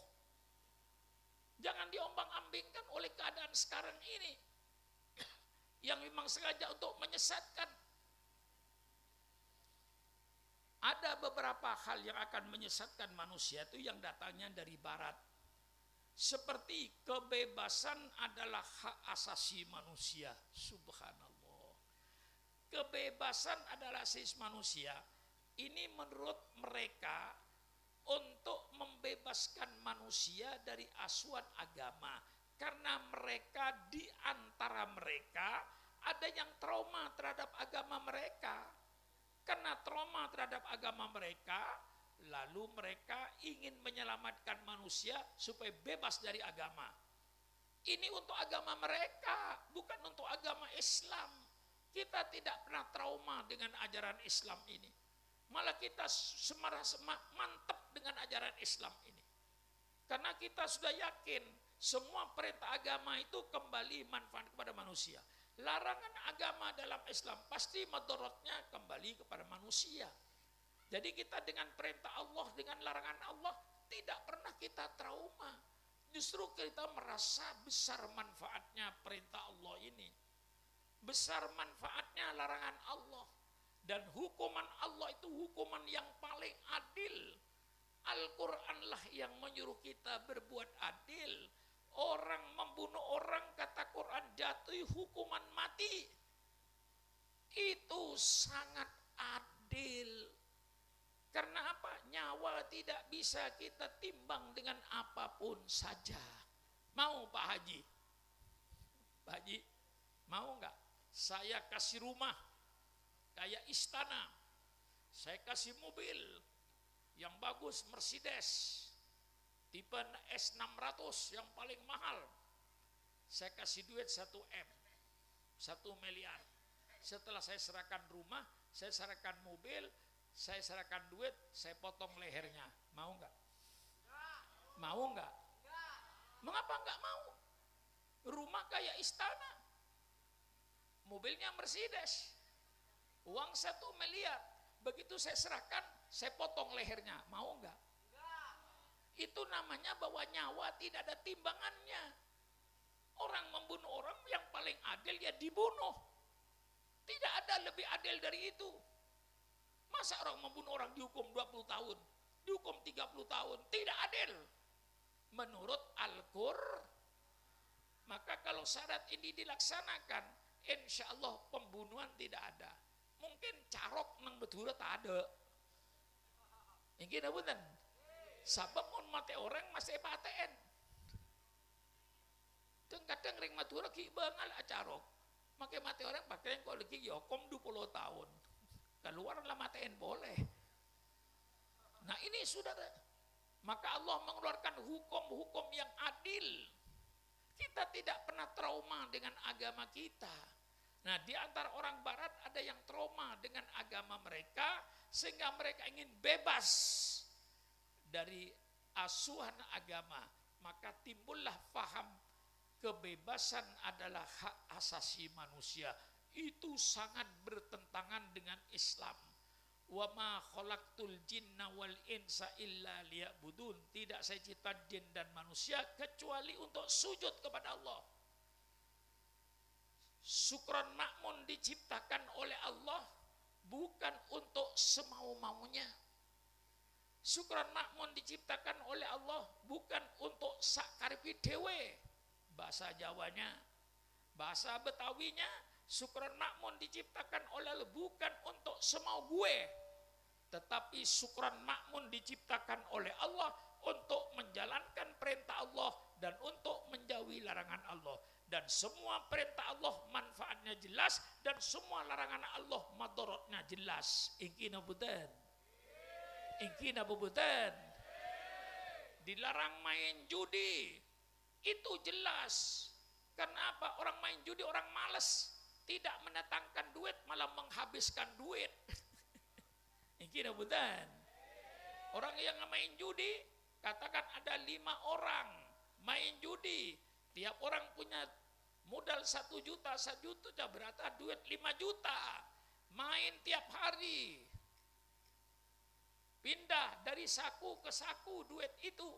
Jangan diombang-ambingkan oleh keadaan sekarang ini yang memang sengaja untuk menyesatkan. Ada beberapa hal yang akan menyesatkan manusia itu yang datangnya dari barat. Seperti kebebasan adalah hak asasi manusia. Subhanallah. kebebasan adalah hak manusia. Ini menurut mereka untuk membebaskan manusia dari asuhan agama. Karena mereka di antara mereka ada yang trauma terhadap agama mereka. Karena trauma terhadap agama mereka, lalu mereka ingin menyelamatkan manusia supaya bebas dari agama. Ini untuk agama mereka, bukan untuk agama Islam. Kita tidak pernah trauma dengan ajaran Islam ini. Malah kita mantap dengan ajaran Islam ini. Karena kita sudah yakin semua perintah agama itu kembali manfaat kepada manusia. Larangan agama dalam Islam pasti madorotnya kembali kepada manusia. Jadi kita dengan perintah Allah, dengan larangan Allah tidak pernah kita trauma. Justru kita merasa besar manfaatnya perintah Allah ini. Besar manfaatnya larangan Allah. Dan hukuman Allah itu hukuman yang paling adil. Al-Quranlah yang menyuruh kita berbuat adil. Orang membunuh orang, kata Quran, jatuh hukuman mati. Itu sangat adil. Karena apa? Nyawa tidak bisa kita timbang dengan apapun saja. Mau Pak Haji? Pak Haji, mau nggak? Saya kasih rumah kayak istana, saya kasih mobil yang bagus, Mercedes tipe S600 yang paling mahal, saya kasih duit 1 M, 1 miliar. Setelah saya serahkan rumah, saya serahkan mobil, saya serahkan duit, saya potong lehernya. Mau nggak? Mau nggak? Mengapa nggak mau? Rumah kayak istana, mobilnya Mercedes, uang 1 miliar, begitu saya serahkan, saya potong lehernya. Mau nggak? Itu namanya bahwa nyawa tidak ada timbangannya. Orang membunuh orang yang paling adil ya dibunuh. Tidak ada lebih adil dari itu. Masa orang membunuh orang dihukum 20 tahun, dihukum 30 tahun, tidak adil. Menurut Al-Qur'an. Maka kalau syarat ini dilaksanakan, insya Allah pembunuhan tidak ada. Mungkin carok nang betul tak ada. Ini apa betul? Sabab mun mati orang masih paten. Kadang ring matura ki bangal acarok. Makai mati orang pakai kok lagi yokom 20 tahun. Keluarlah matiin boleh. Nah ini saudara. Maka Allah mengeluarkan hukum-hukum yang adil. Kita tidak pernah trauma dengan agama kita. Nah di antara orang barat ada yang trauma dengan agama mereka. Sehingga mereka ingin bebas dari asuhan agama. Maka timbullah faham kebebasan adalah hak asasi manusia. Itu sangat bertentangan dengan Islam. Wa ma khalaqtul jinna wal insa illa liya'budun. Tidak saya cipta jin dan manusia kecuali untuk sujud kepada Allah. Syukron makmun diciptakan oleh Allah bukan untuk semau-maunya. Syukron makmun diciptakan oleh Allah bukan untuk sakaripi dewe. Bahasa Jawanya, bahasa Betawinya, syukron makmun diciptakan oleh Allah bukan untuk semau gue. Tetapi syukron makmun diciptakan oleh Allah untuk menjalankan perintah Allah dan untuk menjauhi larangan Allah. Dan semua perintah Allah manfaatnya jelas dan semua larangan Allah madorotnya jelas. Ingkina budan. Ingkina budan. Dilarang main judi. Itu jelas. Kenapa orang main judi orang malas, tidak mendatangkan duit malah menghabiskan duit. Ingkina budan. Orang yang main judi, katakan ada 5 orang main judi. Tiap orang punya modal 1 juta, 1 juta berarti duit 5 juta. Main tiap hari. Pindah dari saku ke saku duit itu.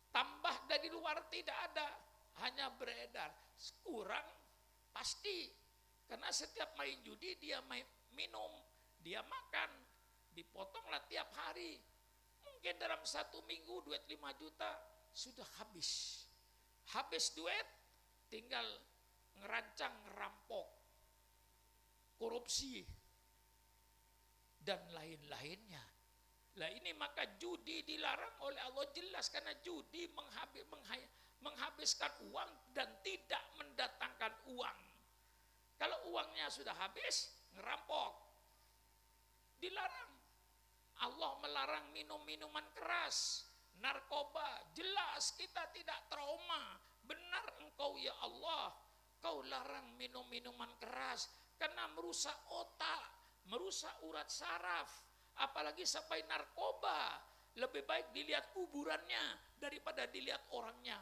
Tambah dari luar tidak ada. Hanya beredar. Kurang pasti. Karena setiap main judi dia minum, dia makan. Dipotonglah tiap hari. Mungkin dalam 1 minggu duit 5 juta sudah habis. Habis duit, tinggal ngerancang ngerampok. korupsi, dan lain-lainnya. Lah ini maka judi dilarang oleh Allah jelas, karena judi menghabiskan uang dan tidak mendatangkan uang. Kalau uangnya sudah habis, ngerampok. Dilarang. Allah melarang minum-minuman keras, narkoba. Jelas kita tidak trauma. Benar engkau ya Allah, kau larang minum-minuman keras karena merusak otak, merusak urat saraf. Apalagi sampai narkoba. Lebih baik dilihat kuburannya daripada dilihat orangnya.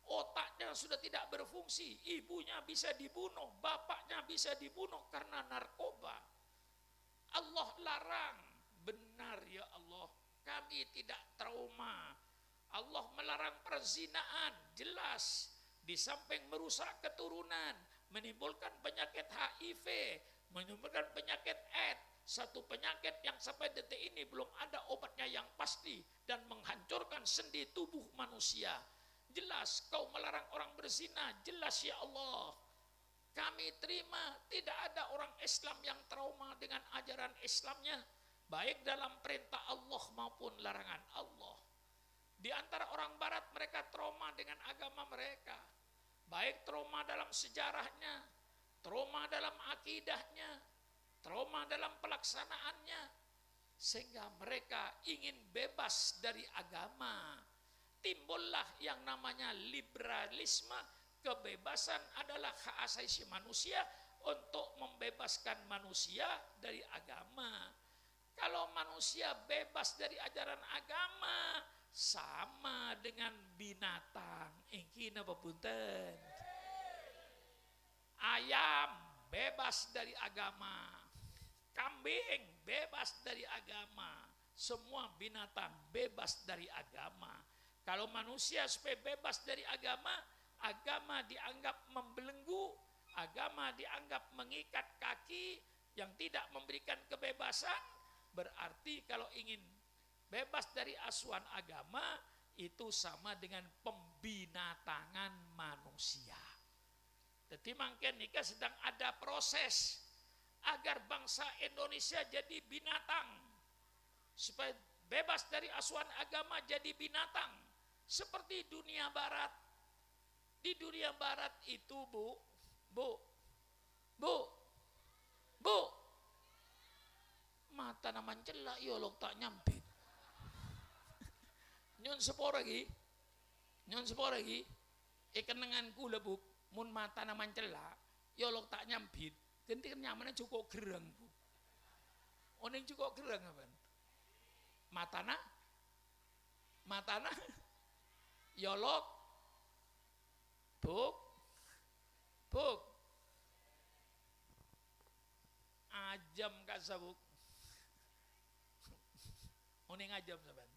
Otaknya sudah tidak berfungsi, ibunya bisa dibunuh, bapaknya bisa dibunuh karena narkoba. Allah larang. Benar ya Allah, kami tidak trauma. Allah melarang perzinaan, jelas. Di samping merusak keturunan, menimbulkan penyakit HIV, menimbulkan penyakit AIDS, satu penyakit yang sampai detik ini belum ada obatnya yang pasti, dan menghancurkan sendi tubuh manusia. Jelas kau melarang orang berzina, jelas ya Allah. Kami terima, tidak ada orang Islam yang trauma dengan ajaran Islamnya, baik dalam perintah Allah maupun larangan Allah. Di antara orang barat mereka trauma dengan agama mereka, baik trauma dalam sejarahnya, trauma dalam akidahnya, trauma dalam pelaksanaannya, sehingga mereka ingin bebas dari agama. Timbullah yang namanya liberalisme. Kebebasan adalah hak asasi manusia untuk membebaskan manusia dari agama. Kalau manusia bebas dari ajaran agama, sama dengan binatang. Iki napa punten? Ayam bebas dari agama, kambing bebas dari agama, semua binatang bebas dari agama. Kalau manusia supaya bebas dari agama, agama dianggap membelenggu, agama dianggap mengikat kaki yang tidak memberikan kebebasan. Berarti kalau ingin bebas dari asuhan agama, itu sama dengan pembinatangan manusia. Jadi mungkin nikah sedang ada proses agar bangsa Indonesia jadi binatang, supaya bebas dari asuhan agama jadi binatang. Seperti dunia barat. Di dunia barat itu bu, mata nama celak yolok tak nyampit. Nyon sepor lagi, kenanganku lebu, mun mata nama celak yolok tak nyampit. Ganti kan nyamannya cukup gereng bu. Oning cukup gereng apa? Matana yolok buk ajam kasabuk. Oning ajam saban.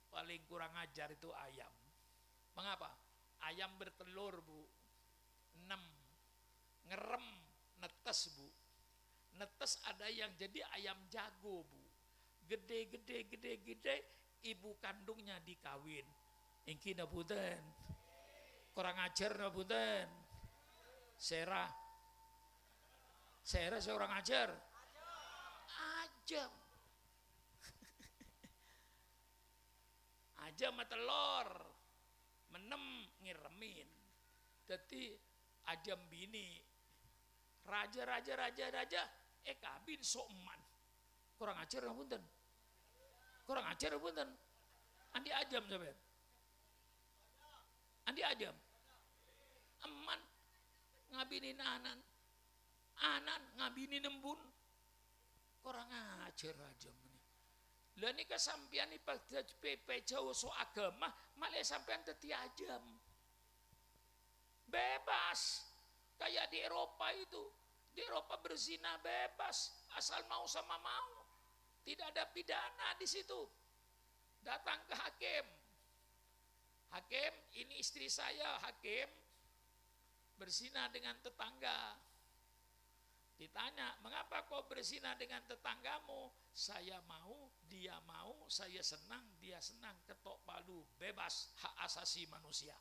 Paling kurang ajar itu ayam. Mengapa? Ayam bertelur bu, 6, ngerem, netes bu. Netes ada yang jadi ayam jago bu, gede, ibu kandungnya dikawin. Ingki napunten, kurang ajar napunten. Serah seorang ajar. Ajam. Ajam telur, menem ngiremin. Jadi ajam bini, raja, kabin soman. Kurang ajar napunten. Andi ajam sampean. Andi ajam. Eman ngabinin anan ngabinin embun. Kurang ajar ajam ini. Lah nika sampean iki pada PP jauh so agama, malah sampean dadi ajam. Bebas. Kayak di Eropa itu. Di Eropa berzina bebas, asal mau sama mau. Tidak ada pidana di situ. Datang ke hakim. Hakim, ini istri saya, hakim berzina dengan tetangga. Ditanya, mengapa kau berzina dengan tetanggamu? Saya mau, dia mau, saya senang, dia senang, ketok palu, bebas, hak asasi manusia.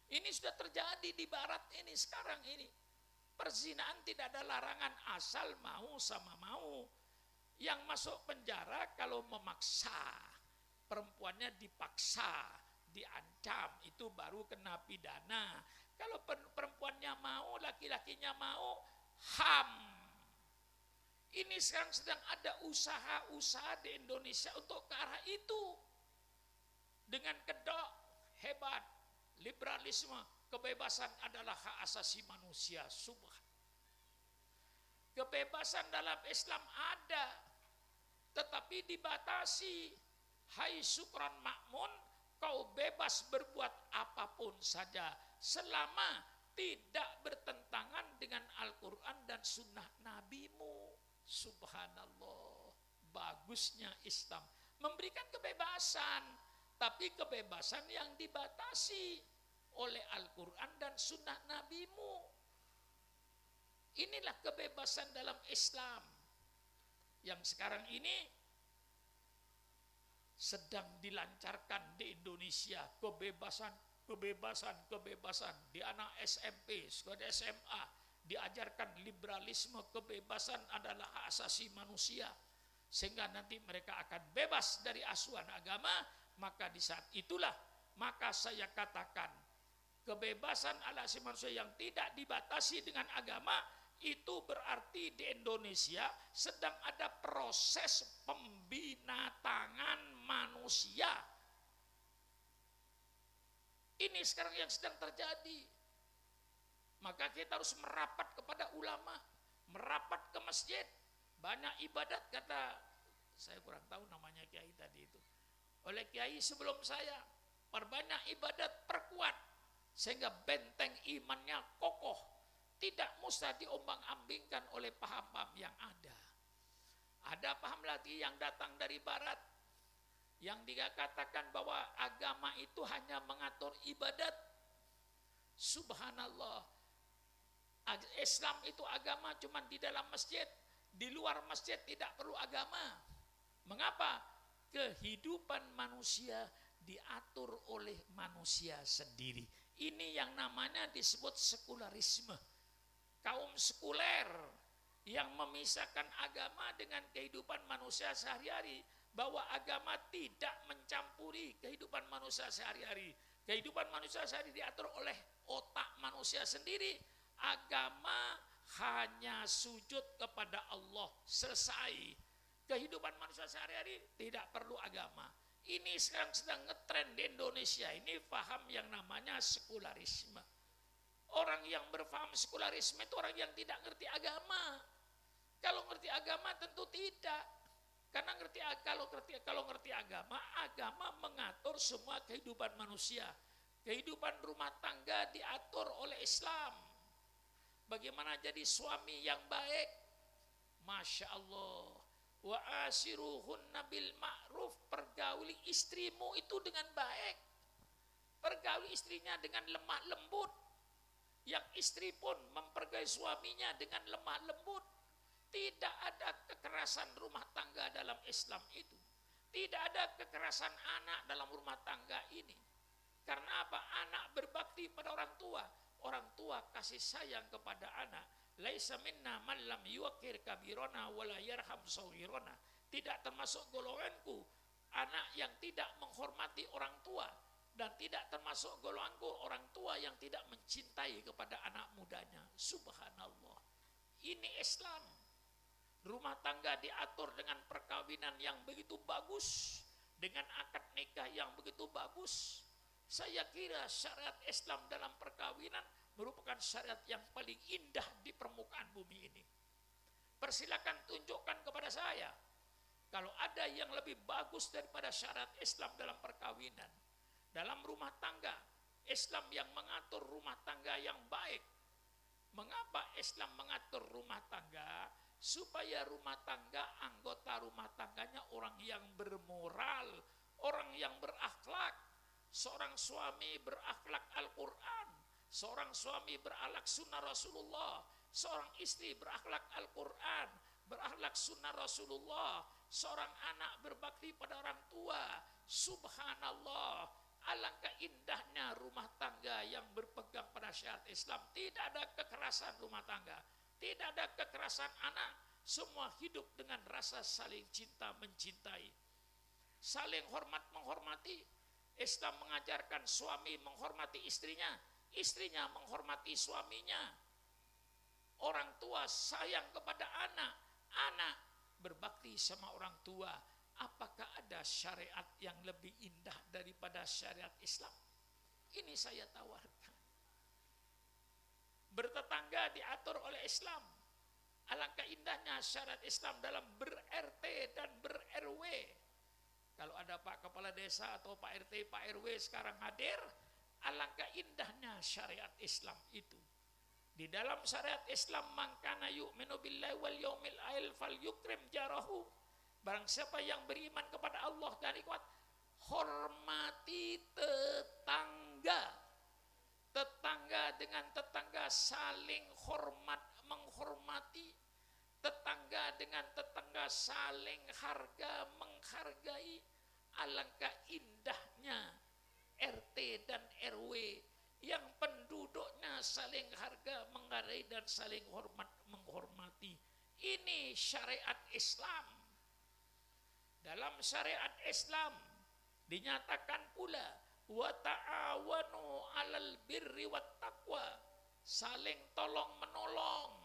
Ini sudah terjadi di barat ini sekarang ini. Perzinaan tidak ada larangan asal mau sama mau. Yang masuk penjara kalau memaksa, perempuannya dipaksa, diancam, itu baru kena pidana. Kalau perempuannya mau, laki-lakinya mau, HAM. Ini sekarang sedang ada usaha-usaha di Indonesia untuk ke arah itu. Dengan kedok, hebat, liberalisme, kebebasan adalah hak asasi manusia. Kebebasan dalam Islam ada, tetapi dibatasi. Hai Sukron Makmun, kau bebas berbuat apapun saja selama tidak bertentangan dengan Al-Quran dan sunnah nabimu. Subhanallah, bagusnya Islam memberikan kebebasan, tapi kebebasan yang dibatasi oleh Al-Quran dan sunnah nabimu. Inilah kebebasan dalam Islam yang sekarang ini sedang dilancarkan di Indonesia. Kebebasan di anak SMP, sekolah SMA diajarkan liberalisme, kebebasan adalah hak asasi manusia, sehingga nanti mereka akan bebas dari asuhan agama. Maka di saat itulah maka saya katakan kebebasan asasi manusia yang tidak dibatasi dengan agama, itu berarti di Indonesia sedang ada proses pembinatangan manusia. Ini sekarang yang sedang terjadi. Maka kita harus merapat kepada ulama, merapat ke masjid. Banyak ibadat, kata saya kurang tahu namanya kiai tadi itu, oleh kiai sebelum saya, perbanyak ibadat, perkuat sehingga benteng imannya kokoh. Tidak mustah diombang-ambingkan oleh paham-paham yang ada. Ada paham lagi yang datang dari barat, yang dia katakan bahwa agama itu hanya mengatur ibadat. Subhanallah, Islam itu agama cuma di dalam masjid, di luar masjid tidak perlu agama. Mengapa? Kehidupan manusia diatur oleh manusia sendiri. Ini yang namanya disebut sekularisme. Kaum sekuler yang memisahkan agama dengan kehidupan manusia sehari-hari, bahwa agama tidak mencampuri kehidupan manusia sehari-hari. Kehidupan manusia sehari-hari diatur oleh otak manusia sendiri. Agama hanya sujud kepada Allah, selesai. Kehidupan manusia sehari-hari tidak perlu agama. Ini sekarang sedang ngetren di Indonesia. Ini paham yang namanya sekularisme. Orang yang berfaham sekularisme itu orang yang tidak ngerti agama. Kalau ngerti agama tentu tidak. Karena kalau ngerti agama, agama mengatur semua kehidupan manusia. Kehidupan rumah tangga diatur oleh Islam. Bagaimana jadi suami yang baik? Masya Allah. Wa asiruhunna bil ma'ruf, pergauli istrimu itu dengan baik. Pergauli istrinya dengan lemah lembut. Yang istri pun mempergauli suaminya dengan lemah lembut. Tidak ada kekerasan rumah tangga dalam Islam itu. Tidak ada kekerasan anak dalam rumah tangga ini. Karena apa? Anak berbakti pada orang tua. Orang tua kasih sayang kepada anak. Laisa minna man lam yuqir kabirona wala yarham saghirona. Tidak termasuk golonganku anak yang tidak menghormati orang tua, dan tidak termasuk golonganku orang tua yang tidak mencintai kepada anak mudanya. Subhanallah. Ini Islam. Rumah tangga diatur dengan perkawinan yang begitu bagus, dengan akad nikah yang begitu bagus. Saya kira syariat Islam dalam perkawinan merupakan syariat yang paling indah di permukaan bumi ini. Persilakan tunjukkan kepada saya kalau ada yang lebih bagus daripada syariat Islam dalam perkawinan. Dalam rumah tangga, Islam yang mengatur rumah tangga yang baik. Mengapa Islam mengatur rumah tangga? Supaya rumah tangga, anggota rumah tangganya orang yang bermoral, orang yang berakhlak. Seorang suami berakhlak Al-Quran, seorang suami berakhlak sunnah Rasulullah, seorang istri berakhlak Al-Quran, berakhlak sunnah Rasulullah, seorang anak berbakti pada orang tua. Subhanallah, Alangkah indahnya rumah tangga yang berpegang pada syariat Islam. Tidak ada kekerasan rumah tangga, tidak ada kekerasan anak. Semua hidup dengan rasa saling cinta mencintai, saling hormat menghormati. Islam mengajarkan suami menghormati istrinya, istrinya menghormati suaminya. Orang tua sayang kepada anak, anak berbakti sama orang tua. Apakah ada syariat yang lebih indah daripada syariat Islam? Ini saya tawarkan. Bertetangga diatur oleh Islam. Alangkah indahnya syariat Islam dalam ber-RT dan ber-RW. Kalau ada Pak Kepala Desa atau Pak RT, Pak RW sekarang hadir, alangkah indahnya syariat Islam itu. Di dalam syariat Islam, man kana yu'minu billahi wal yaumil akhir falyukrim jarahu. Barang siapa yang beriman kepada Allah dan kuat, hormati tetangga. Tetangga dengan tetangga saling hormat menghormati. Tetangga dengan tetangga saling harga menghargai. Alangkah indahnya RT dan RW yang penduduknya saling harga menghargai dan saling hormat menghormati. Ini syariat Islam. Dalam syariat Islam dinyatakan pula wa ta'awanu 'alal birri wat taqwa, saling tolong menolong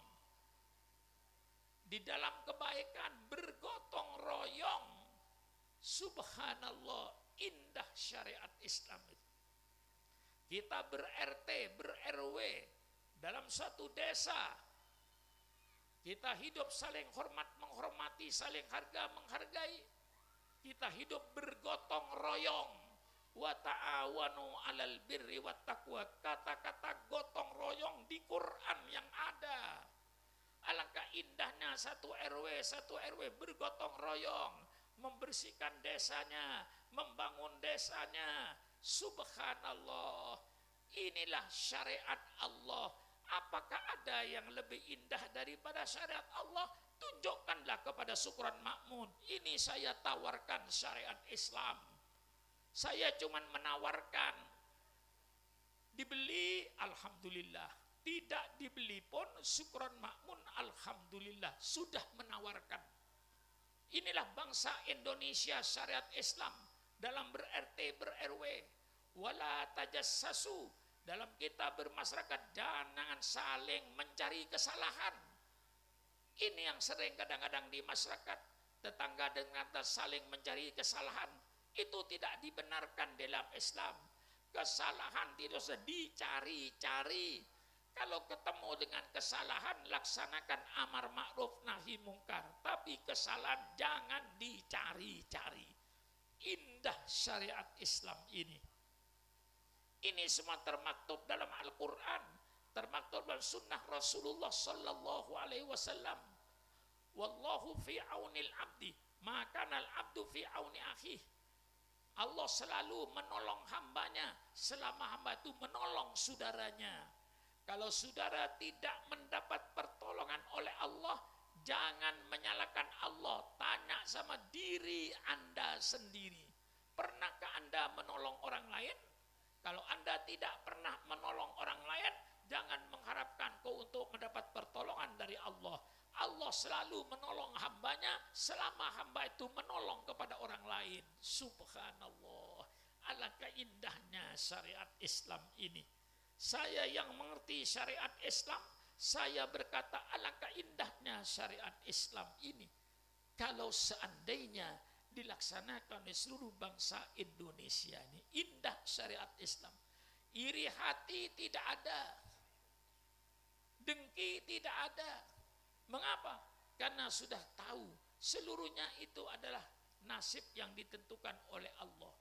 di dalam kebaikan, bergotong royong. Subhanallah, indah syariat Islam itu. Kita ber-RT, ber-RW dalam suatu desa, kita hidup saling hormat menghormati, saling harga menghargai. Kita hidup bergotong royong. Wa ta'awanu 'alal birri wat taqwa. Kata-kata gotong royong di Quran yang ada. Alangkah indahnya satu RW bergotong royong, membersihkan desanya, membangun desanya. Subhanallah, inilah syariat Allah. Apakah ada yang lebih indah daripada syariat Allah? Tunjukkanlah kepada Syukran Makmun. Ini saya tawarkan syariat Islam. Saya cuma menawarkan. Dibeli, alhamdulillah. Tidak dibeli pun Syukran Makmun, alhamdulillah. Sudah menawarkan. Inilah bangsa Indonesia syariat Islam. Dalam ber-RT, ber-RW. Wala tajassasu. Dalam kita bermasyarakat, jangan saling mencari kesalahan. Ini yang sering kadang-kadang di masyarakat, tetangga dengan saling mencari kesalahan. Itu tidak dibenarkan dalam Islam. Kesalahan tidak usah dicari-cari. Kalau ketemu dengan kesalahan, laksanakan amar ma'ruf nahi mungkar. Tapi kesalahan jangan dicari-cari. Indah syariat Islam ini. Ini semua termaktub dalam Al-Quran, termaktub dalam sunnah Rasulullah sallallahu alaihi wasallam. Wallahu fi aunil abdi, maka al abdu fi auni akhih. Allah selalu menolong hambanya selama hamba itu menolong saudaranya. Kalau saudara tidak mendapat pertolongan oleh Allah, jangan menyalahkan Allah. Tanya sama diri Anda sendiri. Pernahkah Anda menolong orang lain? Kalau Anda tidak pernah menolong orang lain, jangan mengharapkan kau untuk mendapat pertolongan dari Allah. Allah selalu menolong hambanya selama hamba itu menolong kepada orang lain. Subhanallah. Alangkah indahnya syariat Islam ini. Saya yang mengerti syariat Islam, saya berkata alangkah indahnya syariat Islam ini. Kalau seandainya dilaksanakan oleh seluruh bangsa Indonesia ini, indah syariat Islam. Iri hati tidak ada, dengki tidak ada. Mengapa? Karena sudah tahu seluruhnya itu adalah nasib yang ditentukan oleh Allah.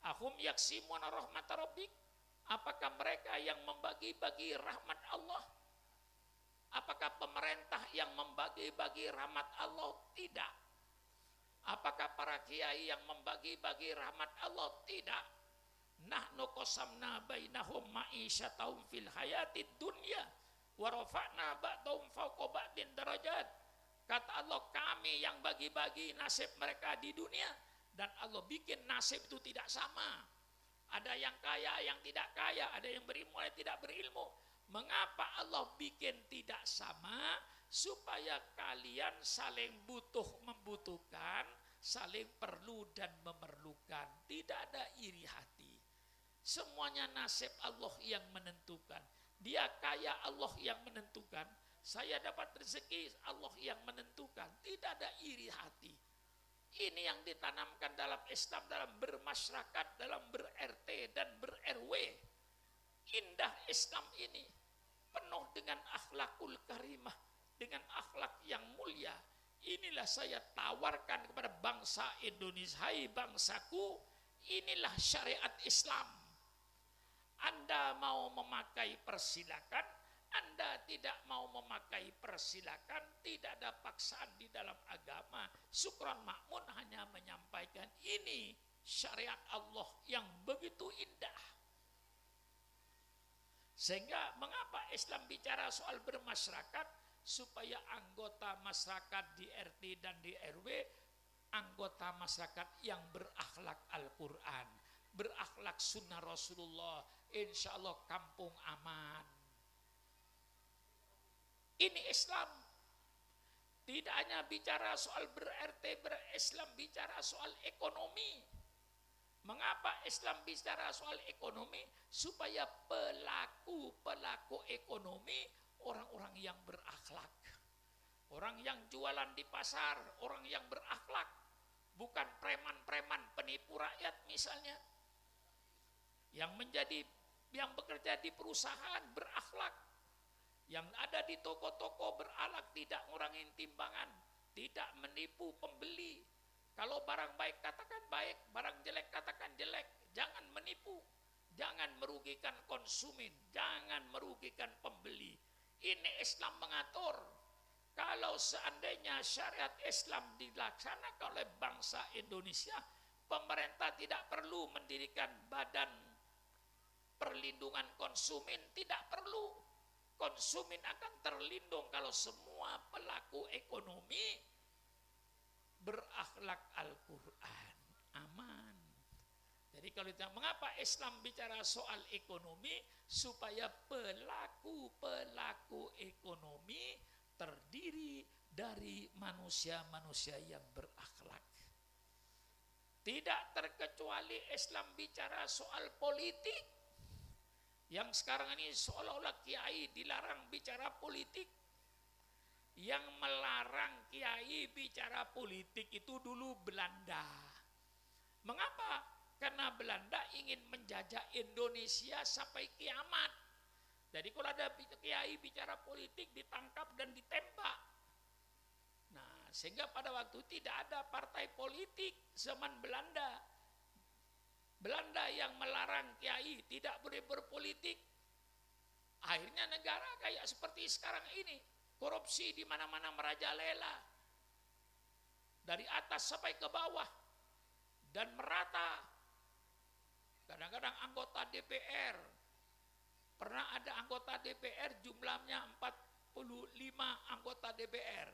Ahum yaksimuna rahmat rabbik. Apakah mereka yang membagi-bagi rahmat Allah? Apakah pemerintah yang membagi-bagi rahmat Allah? Tidak. Apakah para kiai yang membagi-bagi rahmat Allah? Tidak. Nahnu qasamna bainahum ma'isyatahum fil hayatid dunya wa rafa'na ba'dahum fawqa ba'din darajat. Kata Allah, kami yang bagi-bagi nasib mereka di dunia, dan Allah bikin nasib itu tidak sama. Ada yang kaya, yang tidak kaya, ada yang berilmu, ada yang tidak berilmu. Mengapa Allah bikin tidak sama? Supaya kalian saling butuh membutuhkan, saling perlu dan memerlukan. Tidak ada iri hati. Semuanya nasib Allah yang menentukan. Dia kaya, Allah yang menentukan. Saya dapat rezeki, Allah yang menentukan. Tidak ada iri hati. Ini yang ditanamkan dalam Islam, dalam bermasyarakat, dalam ber-RT dan ber-RW. Indah Islam ini penuh dengan akhlakul karimah, dengan akhlak yang mulia. Inilah saya tawarkan kepada bangsa Indonesia. Hai bangsaku, inilah syariat Islam. Anda mau memakai persilakan, Anda tidak mau memakai persilakan, tidak ada paksaan di dalam agama. Sukron Makmun hanya menyampaikan ini syariat Allah yang begitu indah. Sehingga mengapa Islam bicara soal bermasyarakat? Supaya anggota masyarakat di RT dan di RW, anggota masyarakat yang berakhlak Al-Quran, berakhlak sunnah Rasulullah, insya Allah kampung aman. Ini Islam. Tidak hanya bicara soal ber-RT, ber-Islam bicara soal ekonomi. Mengapa Islam bicara soal ekonomi? Supaya pelaku ekonomi orang-orang yang berakhlak. Orang yang jualan di pasar, orang yang berakhlak. Bukan preman-preman penipu rakyat misalnya. Yang bekerja di perusahaan berakhlak. Yang ada di toko-toko berakhlak, tidak ngurangin timbangan, tidak menipu pembeli. Kalau barang baik katakan baik, barang jelek katakan jelek. Jangan menipu, jangan merugikan konsumen, jangan merugikan pembeli. Ini Islam mengatur. Kalau seandainya syariat Islam dilaksanakan oleh bangsa Indonesia, pemerintah tidak perlu mendirikan badan perlindungan konsumen, tidak perlu. Konsumen akan terlindung kalau semua pelaku ekonomi berakhlak Al-Quran, aman. Jadi kalau kita mengapa Islam bicara soal ekonomi? Supaya pelaku ekonomi terdiri dari manusia-manusia yang berakhlak. Tidak terkecuali Islam bicara soal politik. Yang sekarang ini seolah-olah kiai dilarang bicara politik. Yang melarang kiai bicara politik itu dulu Belanda. Mengapa? Karena Belanda ingin menjajah Indonesia sampai kiamat. Jadi kalau ada kiai bicara politik ditangkap dan ditembak. Nah, sehingga pada waktu tidak ada partai politik zaman Belanda. Belanda yang melarang kiai tidak boleh berpolitik. Akhirnya negara kayak seperti sekarang ini, korupsi di mana-mana merajalela. Dari atas sampai ke bawah dan merata. Kadang-kadang anggota DPR, pernah ada anggota DPR jumlahnya 45 anggota DPR,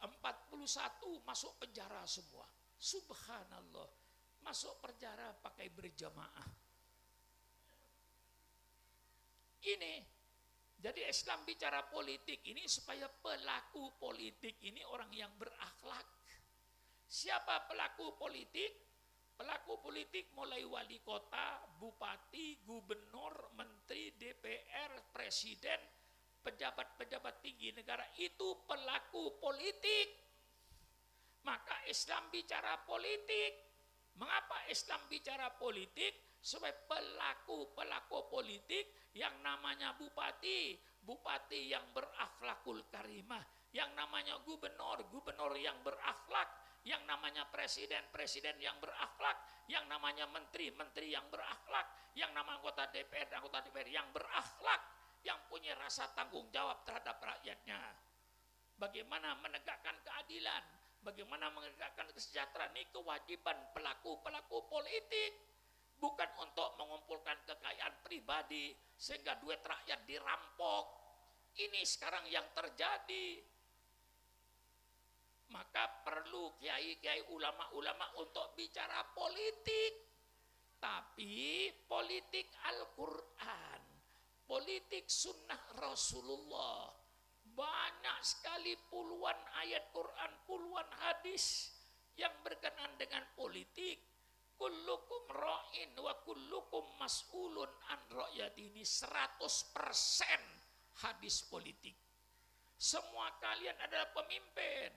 41 masuk penjara semua. Subhanallah, masuk penjara pakai berjamaah. Ini, jadi Islam bicara politik ini supaya pelaku politik ini orang yang berakhlak. Siapa pelaku politik? Pelaku politik mulai wali kota, bupati, gubernur, menteri, DPR, presiden, pejabat-pejabat tinggi negara itu pelaku politik. Maka Islam bicara politik. Mengapa Islam bicara politik? Supaya pelaku politik yang namanya bupati yang berakhlakul karimah, yang namanya gubernur yang berakhlak, yang namanya presiden yang berakhlak, yang namanya menteri yang berakhlak, yang nama anggota DPR yang berakhlak, yang punya rasa tanggung jawab terhadap rakyatnya. Bagaimana menegakkan keadilan, bagaimana menegakkan kesejahteraan, ini kewajiban pelaku politik. Bukan untuk mengumpulkan kekayaan pribadi sehingga duit rakyat dirampok. Ini sekarang yang terjadi. Maka perlu kiai-kiai ulama-ulama untuk bicara politik. Tapi politik Al-Quran, politik sunnah Rasulullah, banyak sekali puluhan ayat Quran, puluhan hadis yang berkenaan dengan politik. Kullukum ra'in wa kullukum mas'ulun an ra'yatini. 100% hadis politik. Semua kalian adalah pemimpin.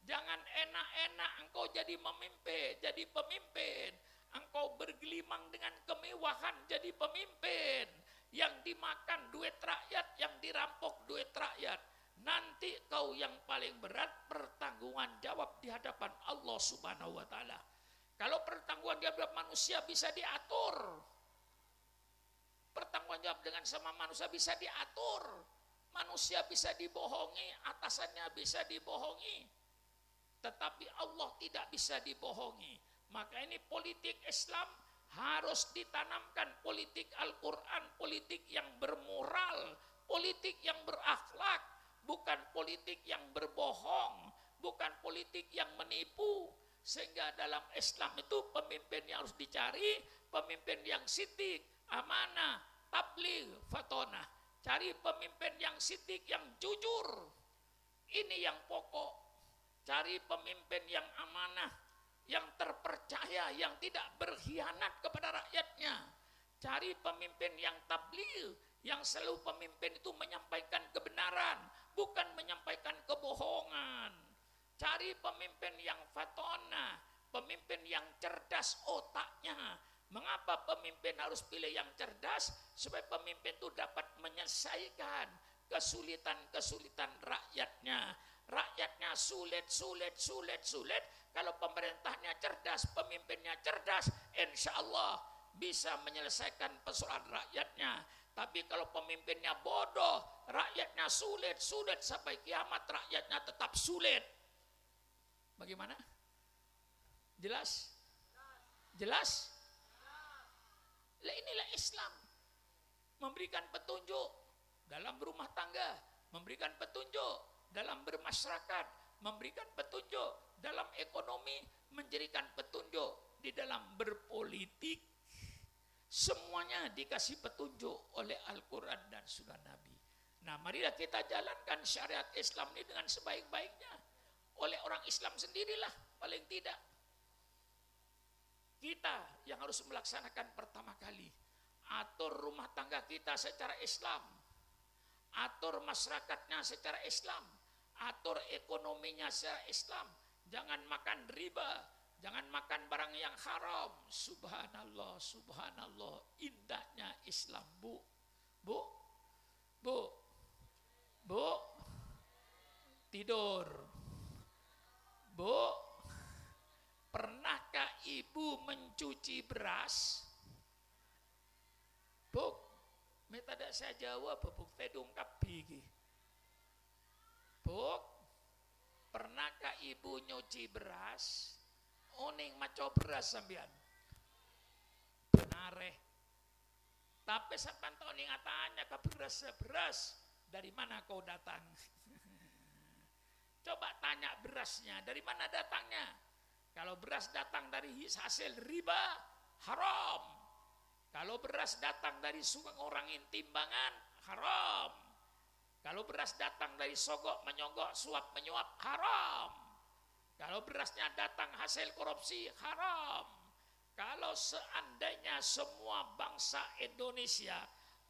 Jangan enak-enak engkau jadi pemimpin. Engkau bergelimang dengan kemewahan jadi pemimpin. Yang dimakan duit rakyat, yang dirampok duit rakyat. Nanti kau yang paling berat pertanggungan jawab di hadapan Allah Subhanahu wa Ta'ala. Kalau pertanggungan jawab manusia bisa diatur. Pertanggungan jawab dengan sama manusia bisa diatur. Manusia bisa dibohongi, atasannya bisa dibohongi. Tetapi Allah tidak bisa dibohongi. Maka ini politik Islam harus ditanamkan, politik Al-Quran, politik yang bermoral, politik yang berakhlak, bukan politik yang berbohong, bukan politik yang menipu. Sehingga dalam Islam itu pemimpin yang harus dicari, pemimpin yang sidik, amanah, tabligh, fatonah. Cari pemimpin yang sidik, yang jujur. Ini yang pokok. Cari pemimpin yang amanah, yang terpercaya, yang tidak berkhianat kepada rakyatnya. Cari pemimpin yang tabligh, yang selalu pemimpin itu menyampaikan kebenaran, bukan menyampaikan kebohongan. Cari pemimpin yang fatona, pemimpin yang cerdas otaknya. Mengapa pemimpin harus pilih yang cerdas? Supaya pemimpin itu dapat menyelesaikan kesulitan-kesulitan rakyatnya. Rakyatnya sulit. Kalau pemerintahnya cerdas, pemimpinnya cerdas, insya Allah bisa menyelesaikan persoalan rakyatnya. Tapi kalau pemimpinnya bodoh, rakyatnya sulit sampai kiamat, rakyatnya tetap sulit. Bagaimana? Jelas? Jelas? Lah inilah Islam. Memberikan petunjuk dalam berumah tangga, memberikan petunjuk dalam bermasyarakat, memberikan petunjuk dalam ekonomi, menjadikan petunjuk di dalam berpolitik. Semuanya dikasih petunjuk oleh Al-Quran dan Sunnah Nabi. Nah, marilah kita jalankan syariat Islam ini dengan sebaik-baiknya. Oleh orang Islam sendirilah paling tidak. Kita yang harus melaksanakan pertama kali. Atur rumah tangga kita secara Islam. Atur masyarakatnya secara Islam. Atur ekonominya secara Islam. Jangan makan riba. Jangan makan barang yang haram. Subhanallah, subhanallah. Indahnya Islam, Bu. Bu. Bu. Bu. Tidur. Bu, pernahkah ibu mencuci beras? Bu, minta tak saya jawab, Bu, tedung kapi. Bu, pernahkah ibu nyuci beras? Oning maco beras sampean. Benare. Tapi sampean tahu ning tanya ke beras dari mana kau datang? Coba tanya berasnya, dari mana datangnya? Kalau beras datang dari hasil riba, haram. Kalau beras datang dari ngurangin timbangan, haram. Kalau beras datang dari sogok, menyogok, suap, menyuap, haram. Kalau berasnya datang hasil korupsi, haram. Kalau seandainya semua bangsa Indonesia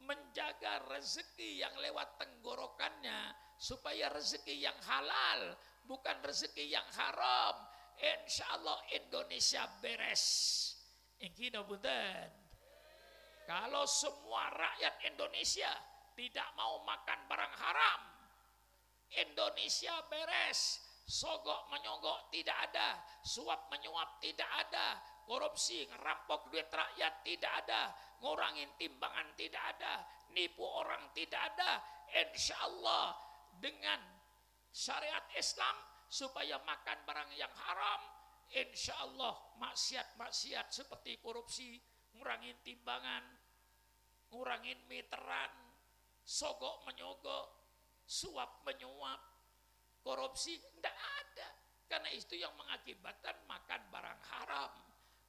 menjaga rezeki yang lewat tenggorokannya, supaya rezeki yang halal, bukan rezeki yang haram, insya Allah Indonesia beres. Ingkino bunten. Kalau semua rakyat Indonesia tidak mau makan barang haram, Indonesia beres. Sogok menyogok tidak ada, suap menyuap tidak ada, korupsi ngerampok duit rakyat tidak ada, ngurangin timbangan tidak ada, nipu orang tidak ada. Insya Allah dengan syariat Islam supaya makan barang yang haram, insya Allah maksiat-maksiat seperti korupsi, ngurangin timbangan, ngurangin meteran, sogok menyogok, suap menyuap, korupsi tidak ada. Karena itu yang mengakibatkan makan barang haram.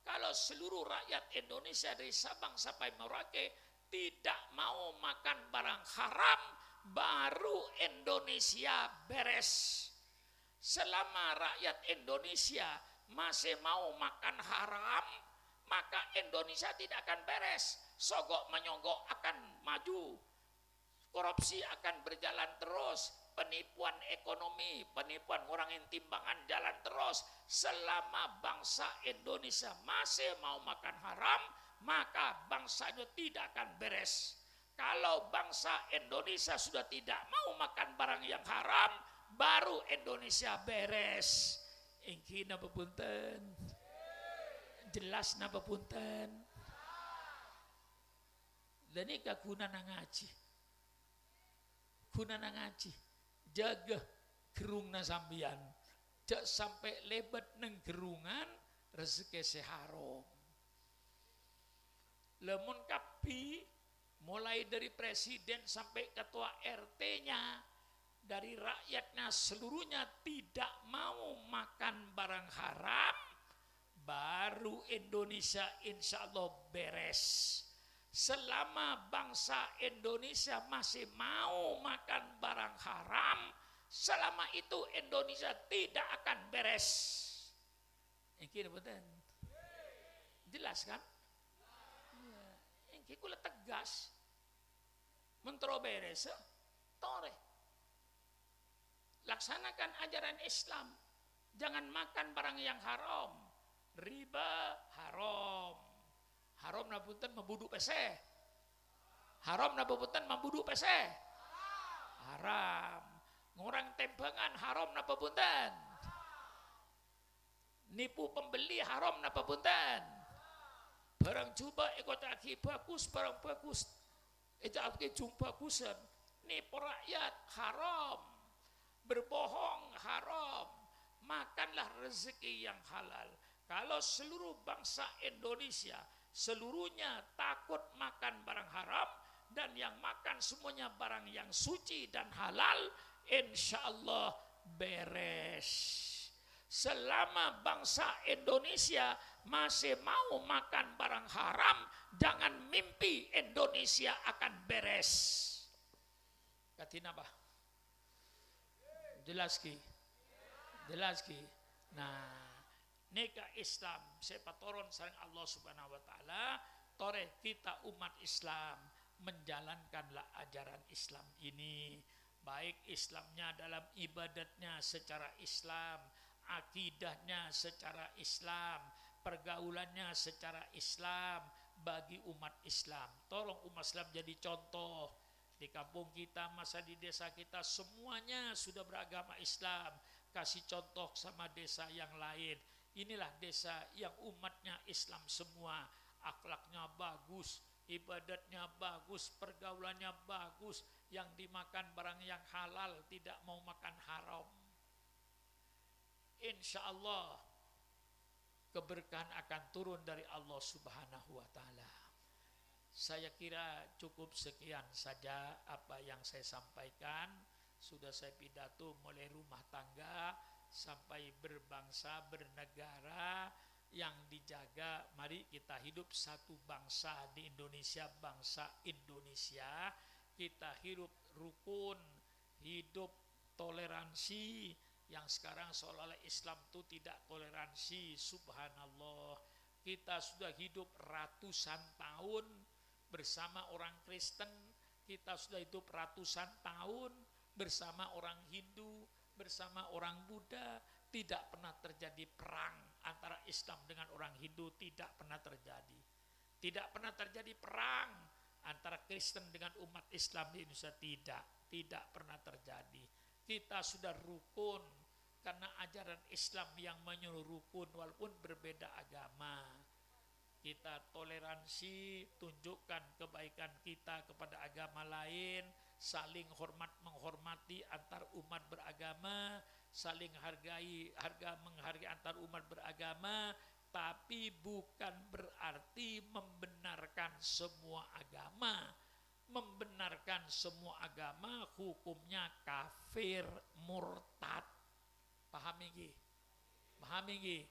Kalau seluruh rakyat Indonesia dari Sabang sampai Merauke tidak mau makan barang haram, baru Indonesia beres. Selama rakyat Indonesia masih mau makan haram, maka Indonesia tidak akan beres. Sogok menyogok akan maju, korupsi akan berjalan terus, penipuan ekonomi, penipuan ngurangin timbangan jalan terus. Selama bangsa Indonesia masih mau makan haram, maka bangsa itu tidak akan beres. Kalau bangsa Indonesia sudah tidak mau makan barang yang haram, baru Indonesia beres. Engki napa punten? Jelas napa punten? Lah nika gunana ngaji. Gunana ngaji. Jaga gerungna sambian. Jak sampai lebat neng gerungan rezeki seharom. Lemun kapi mulai dari presiden sampai ketua RT-nya, dari rakyatnya seluruhnya tidak mau makan barang haram, baru Indonesia insya Allah beres. Selama bangsa Indonesia masih mau makan barang haram, selama itu Indonesia tidak akan beres. Ini betul. Jelas kan? Ini kula tegas. Mentro beres, tore. Laksanakan ajaran Islam. Jangan makan barang yang haram. Riba haram. Haram na punten membudu peseh. Haram na punten membudu peseh. Haram. Ngurang tembangan haram na punten. Nipu pembeli haram na punten. Barang coba ikut aki bagus, barang bagus. Itu aki jumpa bagusan. Nipu rakyat haram. Berbohong haram. Makanlah rezeki yang halal. Kalau seluruh bangsa Indonesia seluruhnya takut makan barang haram dan yang makan semuanya barang yang suci dan halal, insya Allah beres. Selama bangsa Indonesia masih mau makan barang haram, jangan mimpi Indonesia akan beres. Katina apa? Jelas ki. Nah, neka Islam sepatoron sareng Allah Subhanahu wa taala, tore kita umat Islam menjalankanlah ajaran Islam ini, baik Islamnya dalam ibadatnya secara Islam, akidahnya secara Islam, pergaulannya secara Islam bagi umat Islam. Tolong umat Islam jadi contoh. Di kampung kita, masa di desa kita semuanya sudah beragama Islam. Kasih contoh sama desa yang lain. Inilah desa yang umatnya Islam semua. Akhlaknya bagus, ibadatnya bagus, pergaulannya bagus. Yang dimakan barang yang halal, tidak mau makan haram. Insya Allah keberkahan akan turun dari Allah Subhanahu wa ta'ala. Saya kira cukup sekian saja apa yang saya sampaikan. Sudah saya pidato mulai rumah tangga sampai berbangsa, bernegara yang dijaga. Mari kita hidup satu bangsa di Indonesia, bangsa Indonesia. Kita hidup rukun, hidup toleransi. Yang sekarang seolah-olah Islam itu tidak toleransi. Subhanallah. Kita sudah hidup ratusan tahun bersama orang Kristen, kita sudah hidup ratusan tahun bersama orang Hindu, bersama orang Buddha. Tidak pernah terjadi perang antara Islam dengan orang Hindu, tidak pernah terjadi. Tidak pernah terjadi perang antara Kristen dengan umat Islam di Indonesia, tidak pernah terjadi. Kita sudah rukun karena ajaran Islam yang menyuruh rukun walaupun berbeda agama. Kita toleransi, tunjukkan kebaikan kita kepada agama lain, saling hormat menghormati antar umat beragama, saling menghargai antar umat beragama, tapi bukan berarti membenarkan semua agama. Membenarkan semua agama hukumnya kafir, murtad. Pahami nggih?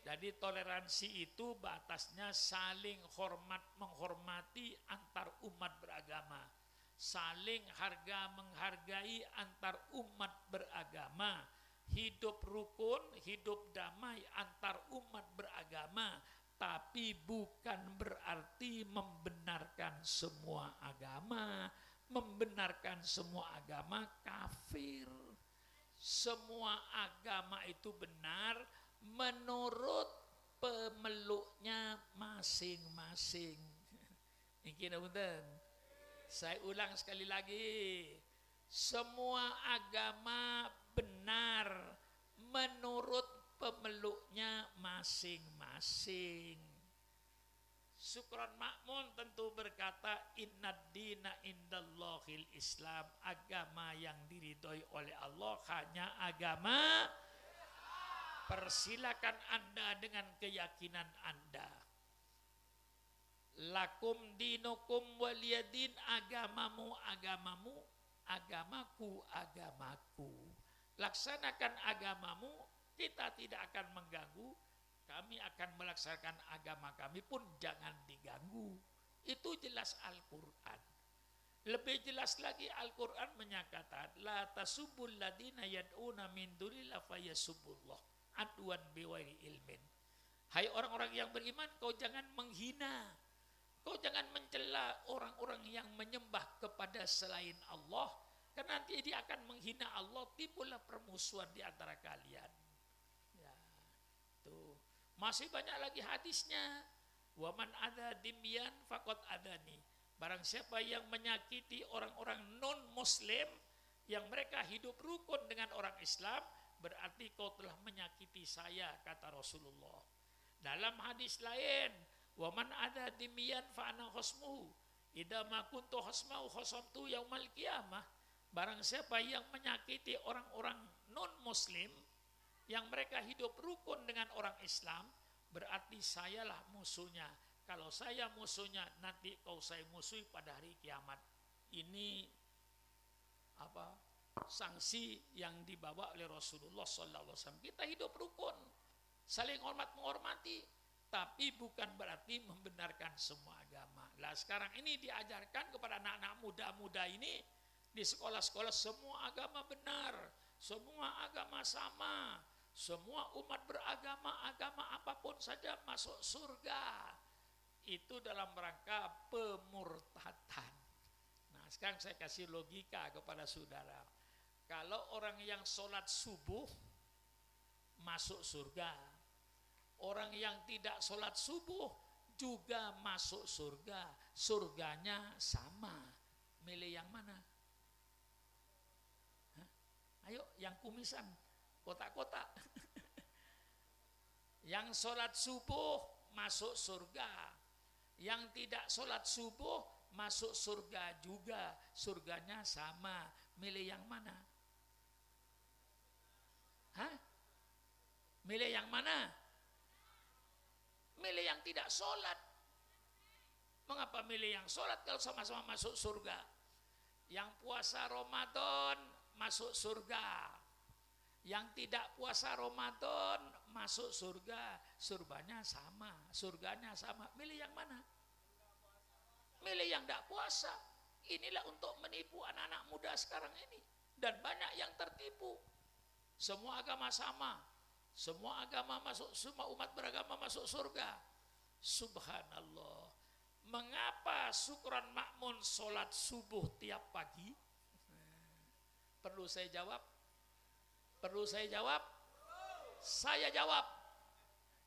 Jadi toleransi itu batasnya saling hormat menghormati antar umat beragama. Saling harga menghargai antar umat beragama. Hidup rukun, hidup damai antar umat beragama. Tapi bukan berarti membenarkan semua agama. Membenarkan semua agama kafir. Semua agama itu benar menurut pemeluknya masing-masing. Ini betul. Saya ulang sekali lagi. Semua agama benar menurut pemeluknya masing-masing. Sukron Makmun tentu berkata, Innad dina indallahil Islam. Agama yang diridhoi oleh Allah hanya agama. Persilakan Anda dengan keyakinan Anda. Lakum dinukum waliyadin, agamamu agamamu, agamaku agamaku. Laksanakan agamamu, kita tidak akan mengganggu. Kami akan melaksanakan agama kami pun jangan diganggu. Itu jelas Al-Quran. Lebih jelas lagi Al-Quran menyatakan, La tasubul ladina yad'una min dunillah fayasubullah adwan biwairi ilmin. Hai orang-orang yang beriman, kau jangan menghina. Kau jangan mencela orang-orang yang menyembah kepada selain Allah, karena nanti dia akan menghina Allah, timbullah permusuhan di antara kalian. Ya, tuh. Masih banyak lagi hadisnya. Waman ada dimyan fakot adani. Barang siapa yang menyakiti orang-orang non-muslim yang mereka hidup rukun dengan orang Islam, berarti kau telah menyakiti saya, kata Rasulullah. Dalam hadis lain, waman ada dimiyan fa'ana khosmuhu idza ma kuntu khosmahu khosamtu yaumal qiyamah. Barang siapa yang menyakiti orang-orang non-muslim yang mereka hidup rukun dengan orang Islam, berarti sayalah musuhnya. Kalau saya musuhnya, nanti kau saya musuhi pada hari kiamat. Ini apa? Sanksi yang dibawa oleh Rasulullah SAW. Kita hidup rukun, saling hormat menghormati, tapi bukan berarti membenarkan semua agama. Lah sekarang ini diajarkan kepada anak-anak muda-muda ini di sekolah-sekolah, semua agama benar, semua agama sama, semua umat beragama, agama apapun saja masuk surga. Itu dalam rangka pemurtadan. Nah sekarang saya kasih logika kepada saudara. Kalau orang yang sholat subuh masuk surga, orang yang tidak sholat subuh juga masuk surga. Surganya sama. Milih yang mana? Hah? Ayo yang kumisan, kotak-kotak. Yang sholat subuh masuk surga. Yang tidak sholat subuh masuk surga juga. Surganya sama. Milih yang mana? Hah? Milih yang mana? Milih yang tidak sholat. Mengapa milih yang sholat kalau sama-sama masuk surga? Yang puasa Ramadan masuk surga. Yang tidak puasa Ramadan masuk surga. Surganya sama. Surganya sama. Milih yang mana? Milih yang tidak puasa. Inilah untuk menipu anak-anak muda sekarang ini. Dan banyak yang tertipu. Semua agama sama. Semua agama masuk, semua umat beragama masuk surga. Subhanallah. Mengapa Sukron Makmun sholat subuh tiap pagi? Perlu saya jawab? Perlu saya jawab? Saya jawab.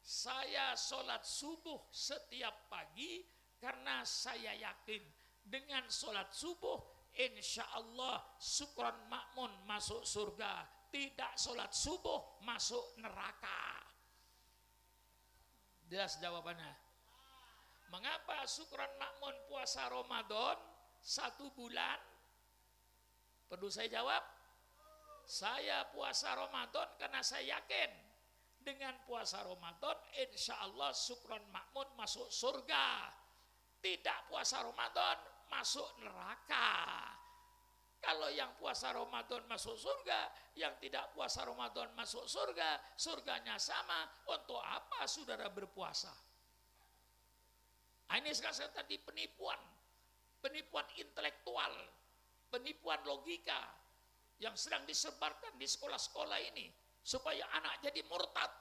Saya sholat subuh setiap pagi karena saya yakin dengan sholat subuh insya Allah Sukron Makmun masuk surga. Tidak sholat subuh masuk neraka. Jelas jawabannya. Mengapa Sukron Makmun puasa Ramadan 1 bulan? Perlu saya jawab? Saya puasa Ramadan karena saya yakin dengan puasa Ramadan insya Allah Sukron Makmun masuk surga. Tidak puasa Ramadan masuk neraka. Kalau yang puasa Ramadan masuk surga, yang tidak puasa Ramadan masuk surga, surganya sama. Untuk apa saudara berpuasa? Ini sekarang tadi penipuan intelektual, penipuan logika yang sedang disebarkan di sekolah-sekolah ini supaya anak jadi murtad.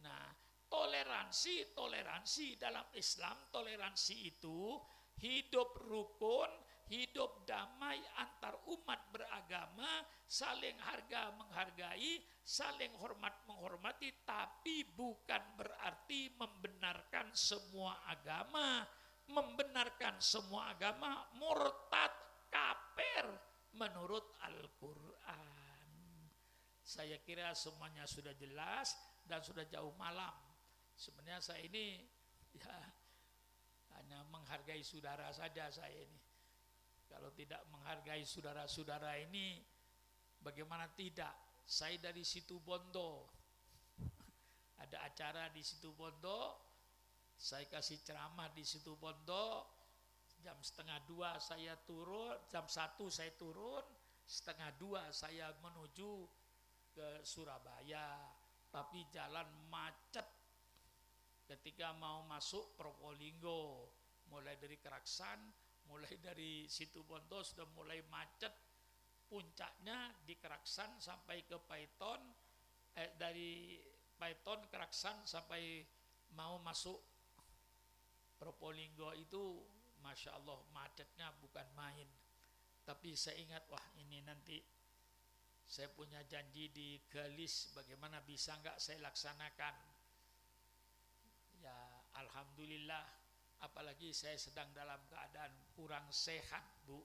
Nah, toleransi dalam Islam, toleransi itu hidup rukun, hidup damai antar umat beragama, saling menghargai, saling menghormati, tapi bukan berarti membenarkan semua agama. Membenarkan semua agama murtad, kafir menurut Al-Quran. Saya kira semuanya sudah jelas dan sudah jauh malam. Sebenarnya saya ini ya hanya menghargai saudara saja saya ini. Kalau tidak menghargai saudara-saudara ini, bagaimana tidak? Saya dari Situbondo. Ada acara di Situbondo, saya kasih ceramah di Situbondo, jam 1:30 saya turun, jam 1 saya turun, 1:30 saya menuju ke Surabaya, tapi jalan macet ketika mau masuk Probolinggo, mulai dari Keraksan, mulai dari Situbondo sudah mulai macet, puncaknya di Keraksan sampai ke Paiton, dari Paiton Keraksan sampai mau masuk Probolinggo itu Masya Allah macetnya bukan main. Tapi saya ingat, wah ini nanti saya punya janji di Galis, bagaimana bisa enggak saya laksanakan. Ya Alhamdulillah, apalagi saya sedang dalam keadaan kurang sehat Bu,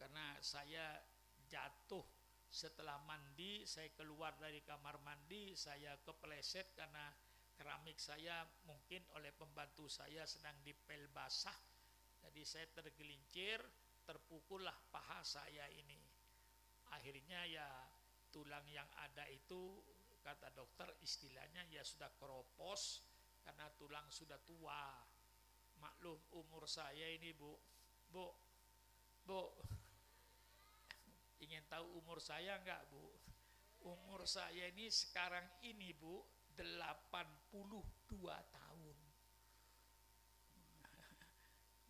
karena saya jatuh setelah mandi, saya keluar dari kamar mandi, saya kepleset karena keramik saya mungkin oleh pembantu saya sedang dipel basah, jadi saya tergelincir, terpukullah paha saya ini. Akhirnya ya tulang yang ada itu kata dokter istilahnya ya sudah keropos karena tulang sudah tua. Maklum umur saya ini Bu, ingin tahu umur saya enggak Bu? Umur saya ini sekarang ini Bu 82 tahun.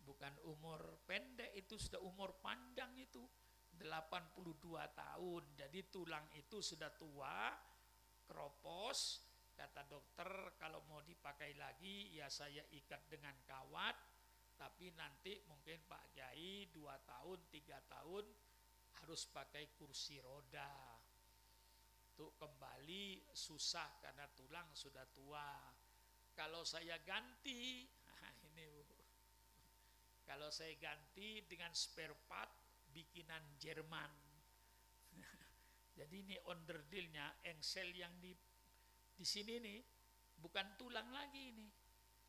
Bukan umur pendek, itu sudah umur panjang itu. 82 tahun. Jadi tulang itu sudah tua, keropos. Kata dokter kalau mau dipakai lagi ya saya ikat dengan kawat. Tapi nanti mungkin Pak Kiai 2 tahun, 3 tahun harus pakai kursi roda. Untuk kembali susah karena tulang sudah tua. Kalau saya ganti, ini Bu, kalau saya ganti dengan spare part bikinan Jerman. Jadi ini onderdilnya, engsel yang di sini nih bukan tulang lagi ini.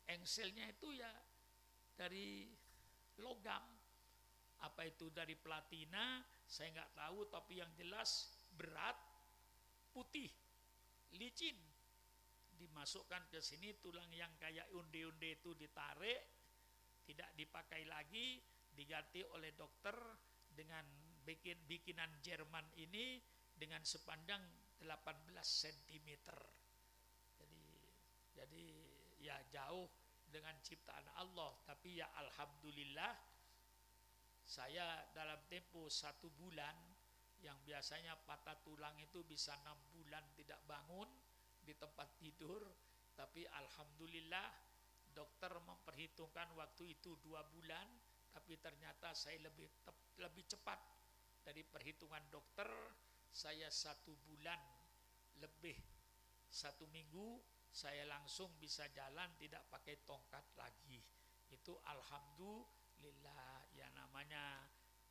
Engselnya itu ya dari logam. Apa itu dari platina, saya nggak tahu, tapi yang jelas berat, putih, licin, dimasukkan ke sini, tulang yang kayak unde-unde itu ditarik, tidak dipakai lagi, diganti oleh dokter dengan bikinan Jerman ini dengan sepanjang 18 cm. Jadi ya jauh dengan ciptaan Allah, tapi ya Alhamdulillah saya dalam tempo 1 bulan yang biasanya patah tulang itu bisa 6 bulan tidak bangun di tempat tidur, tapi Alhamdulillah dokter memperhitungkan waktu itu 2 bulan, tapi ternyata saya lebih cepat dari perhitungan dokter. Saya 1 bulan lebih, 1 minggu saya langsung bisa jalan tidak pakai tongkat lagi. Itu Alhamdulillah. Ya namanya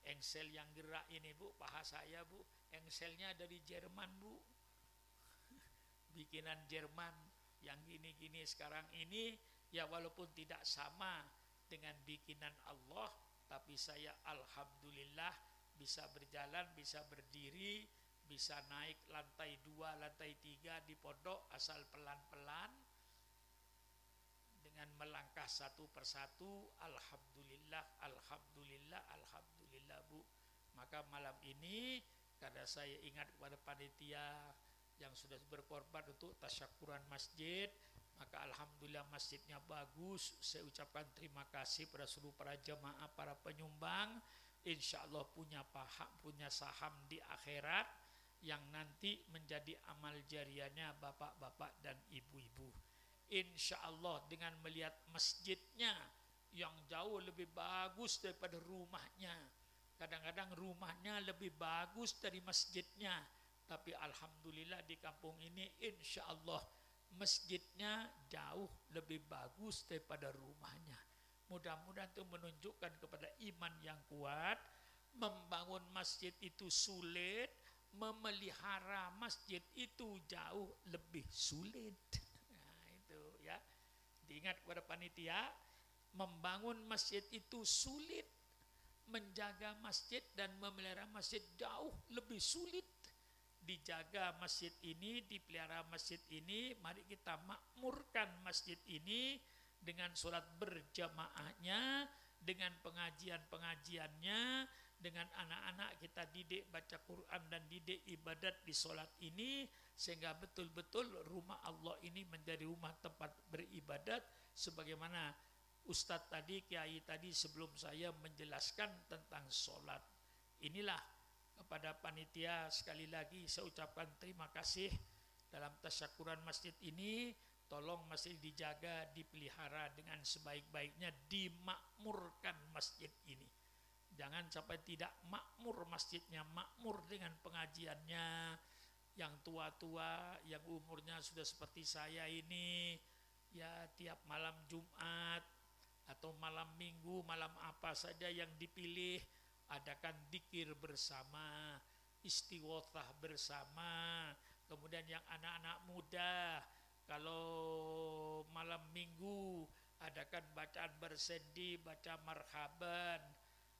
engsel yang gerak ini Bu, paha saya Bu, engselnya dari Jerman Bu. Bikinan Jerman yang gini-gini sekarang ini ya walaupun tidak sama dengan bikinan Allah, tapi saya Alhamdulillah bisa berjalan, bisa berdiri, bisa naik lantai 2, lantai 3 di pondok asal pelan-pelan dengan melangkah satu persatu. Alhamdulillah, Alhamdulillah, Alhamdulillah Bu. Maka malam ini karena saya ingat kepada panitia yang sudah berkorban untuk tasyakuran masjid, maka alhamdulillah masjidnya bagus. Saya ucapkan terima kasih pada seluruh para jemaah, para penyumbang. Insya Allah punya saham di akhirat yang nanti menjadi amal jariahnya bapak-bapak dan ibu-ibu. Insya Allah dengan melihat masjidnya yang jauh lebih bagus daripada rumahnya. Kadang-kadang rumahnya lebih bagus dari masjidnya. Tapi alhamdulillah di kampung ini insya Allah masjidnya jauh lebih bagus daripada rumahnya. Mudah-mudahan itu menunjukkan kepada iman yang kuat. Membangun masjid itu sulit, memelihara masjid itu jauh lebih sulit. Nah itu ya, diingat kepada panitia, membangun masjid itu sulit, menjaga masjid dan memelihara masjid jauh lebih sulit. Dijaga masjid ini, dipelihara masjid ini, mari kita makmurkan masjid ini dengan sholat berjamaahnya, dengan pengajian-pengajiannya, dengan anak-anak kita didik baca Quran dan didik ibadat di sholat ini, sehingga betul-betul rumah Allah ini menjadi rumah tempat beribadat, sebagaimana Ustadz tadi, Kiai tadi sebelum saya menjelaskan tentang sholat. Inilah kepada panitia sekali lagi saya ucapkan terima kasih dalam tasyakuran masjid ini. Tolong masjid dijaga, dipelihara dengan sebaik-baiknya, dimakmurkan masjid ini. Jangan sampai tidak makmur masjidnya, makmur dengan pengajiannya. Yang tua-tua, yang umurnya sudah seperti saya ini, ya tiap malam Jumat atau malam Minggu, malam apa saja yang dipilih, adakan dzikir bersama, istighosah bersama. Kemudian yang anak-anak muda, kalau malam Minggu adakan bacaan bersendi, baca marhaban.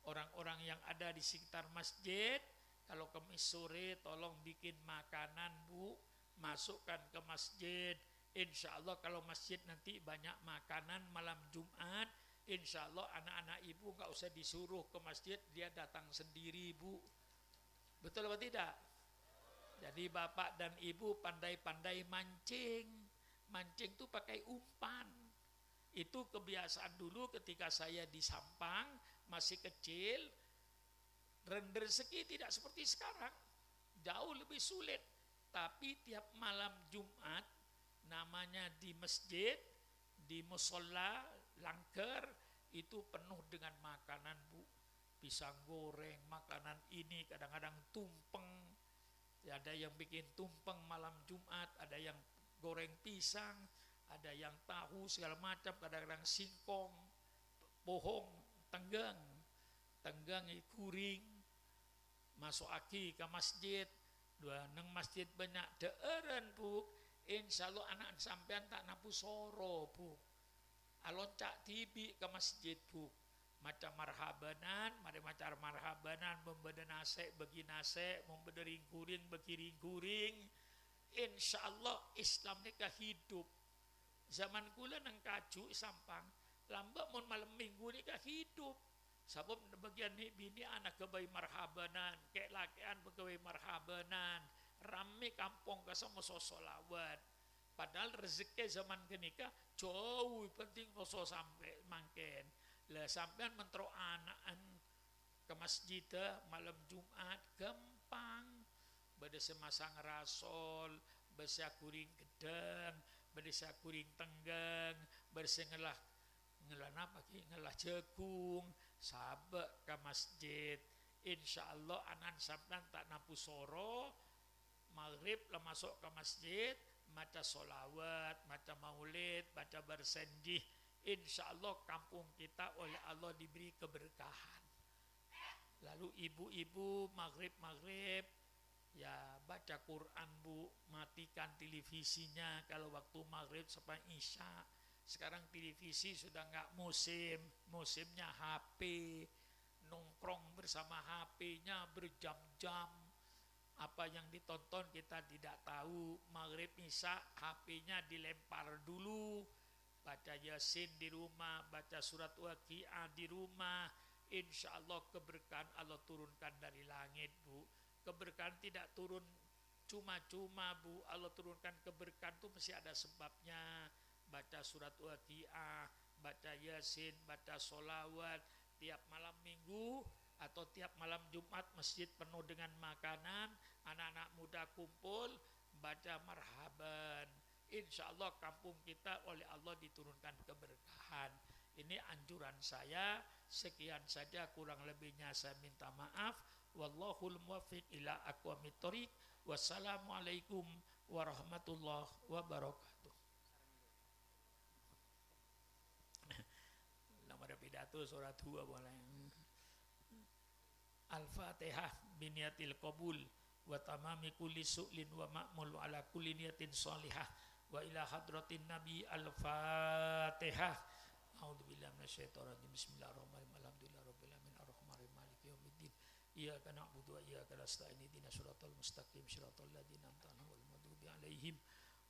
Orang-orang yang ada di sekitar masjid, kalau Kamis sore tolong bikin makanan Bu, masukkan ke masjid. Insya Allah kalau masjid nanti banyak makanan malam Jumat, insya Allah anak-anak ibu gak usah disuruh ke masjid, dia datang sendiri Bu. Betul atau tidak? Jadi bapak dan ibu pandai-pandai mancing. Mancing itu pakai umpan. Itu kebiasaan dulu ketika saya di Sampang, masih kecil. Rezeki tidak seperti sekarang, jauh lebih sulit. Tapi tiap malam Jumat, namanya di masjid, di musola, langker, itu penuh dengan makanan Bu. Pisang goreng, makanan ini, kadang-kadang tumpeng. Ya, ada yang bikin tumpeng malam Jumat, ada yang goreng pisang, ada yang tahu segala macam, kadang-kadang singkong, pohong, tenggang kuring, masuk aki ke masjid, dua neng masjid banyak deeren Bu. Insya Allah anak sampean tak napu soro Bu. Alon cak tibi ke masjid Bu. Macam marhabanan, mari macam marhabanan, membeda nase bagi nase, membeda ringkuring bagi ringkuring. Insya Allah Islam ini hidup. Zaman kula nang kaju Sampang, lambak mon malam minggu ni hidup. Sabab bagian ni bini anak kebay marhabanan, kek lakian pegawai marhabanan, rame kampung kasama solawat. Padahal rezeki zaman kenika jauh penting noso sampai mangken. Lah sampean mentro anaan ke masjid malam Jumat gampang. Bade semasang rasol, basa kuring gedang, bade kuring tenggang, bersengelah napa ki ngelah jagung, sabek ke masjid. Insya Allah anan sampean tak nampu soro, maghrib lah masuk ke masjid, maca solawat, maca maulid, baca bersendih. Insya Allah kampung kita oleh Allah diberi keberkahan. Lalu ibu-ibu maghrib ya baca Quran Bu, matikan televisinya kalau waktu maghrib sampai isya. Sekarang televisi sudah nggak musimnya HP, nongkrong bersama HP-nya berjam-jam. Apa yang ditonton kita tidak tahu. Maghrib isya HP-nya dilempar dulu, baca Yasin di rumah, baca surat Waqiah di rumah. Insya Allah keberkahan Allah turunkan dari langit, Bu. Keberkahan tidak turun cuma-cuma, Bu. Allah turunkan keberkahan itu mesti ada sebabnya. Baca surat Waqiah, baca Yasin, baca sholawat tiap malam minggu atau tiap malam Jumat, masjid penuh dengan makanan, anak-anak muda kumpul baca marhaban. Insya Allah kampung kita oleh Allah diturunkan keberkahan. Ini anjuran saya. Sekian saja, kurang lebihnya saya minta maaf. Wallahul muwaffiq ila aqwamit thoriq. Wassalamualaikum warahmatullahi wabarakatuh. Nama pidato surat 2 boleh. Al-Fatihah biniyatil qabul wa tamami kulli su'lin wa ma'mul ala kulli niyatin shalihah wa ila hadratin nabi. Al-Fatihah. A'udzubillahi minasyaitonir rajim. Bismillahirrahmanirrahim. Alhamdulillahirabbil alamin arrahmanirrahim maliki yaumiddin. Iyyaka na'budu wa iyyaka nasta'in ihdinas siratal mustaqim siratal ladzina an'amta 'alaihim ghairil maghdubi 'alaihim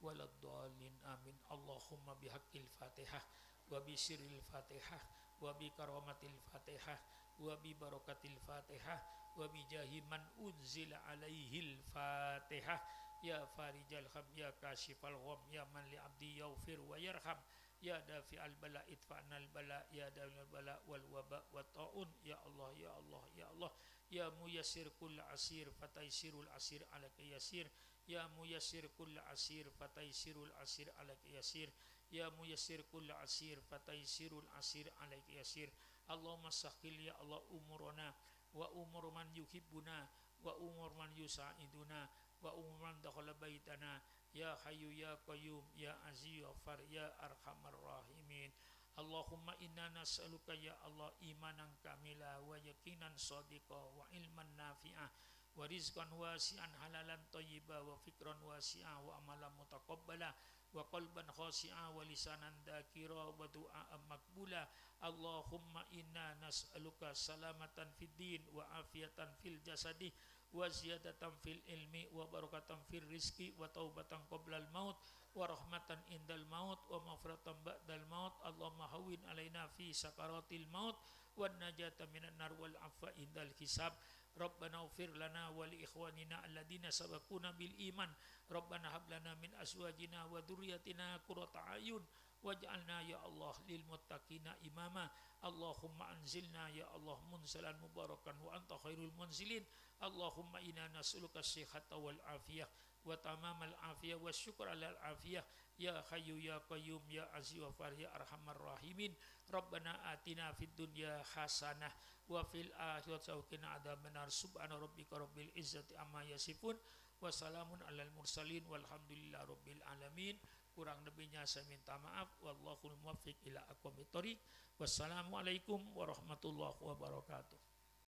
waladdallin. Amin. Allahumma bihaqqil Fatihah wa bi sirril Fatihah wa bi karamatil Fatihah wa bi barakatil Fatihah wa bi jahi man unzila 'alaihil Fatihah. Ya farijal ham, ya kashifal gham, ya man li 'abdi yaghfir wa yarham, ya dafi'al bala idfa'nal bala, ya dawil bala wal waba wa ta'un. Ya Allah, ya Allah, ya Allah. Ya muyassir kull asir fataysirul asir alaka yasir. Ya muyassir kull asir fataysirul asir alaka yasir. Ya muyassir kull asir fataysirul asir alaka yasir. Allahumma sahhil ya Allah umurana wa umur man yuhibbuna wa umur man yusa'iduna wa umur man dakhala baitana. Ya Hayyu ya Qayyum ya Aziz ya Far ya Arhamar Rahimin. Allahumma inna nas'aluka ya Allah imanan kamila wa yaqinan shadiqa wa ilman nafi'ah wa rizqan wasi'an halalan thayyiba wa fikran wasi'ah wa amalan mutaqabbala wa qalban khashi'a wa lisanan dzakira wa du'aan maqbula. Allahumma inna nas'aluka salamatan fid din wa afiyatan fil jasadi wa ziyadatan fil ilmi wa barakatan fil rizqi wa taubatan qoblal maut wa rahmatan indal maut wa maghfiratan ba'dal maut. Allahumma hawwin alaina fi sakaratil maut wa najata minan nar wal afwa indal hisab. Rabbana ighfir lana wa li ikhwanina alladziina sabaquna bil iman. Rabbana hab lana min azwajina wa dzurriyyatina qurrata a'yun waj'alna ya Allah lil muttaqina imama. Allahumma anzilna ya Allah munzalan mubarakan wa anta khairul munzilin. Allahumma inna nas'aluka as-sihhata wal afiyah wa tamamal afiyah wa syukra alal afiyah. Ya Hayyu ya Qayyum ya Aziz wa Far ya Arhamar Rahimin. Rabbana atina fid dunya hasanah wa fil akhirati wa qina adzabannar. Subhana rabbika rabbil izzati amma yasifun wa salamun alal mursalin walhamdulillahi rabbil alamin. Kurang lebihnya saya minta maaf. Wallahul muwaffiq ila aqwamit thoriq. Wassalamualaikum warahmatullahi wabarakatuh.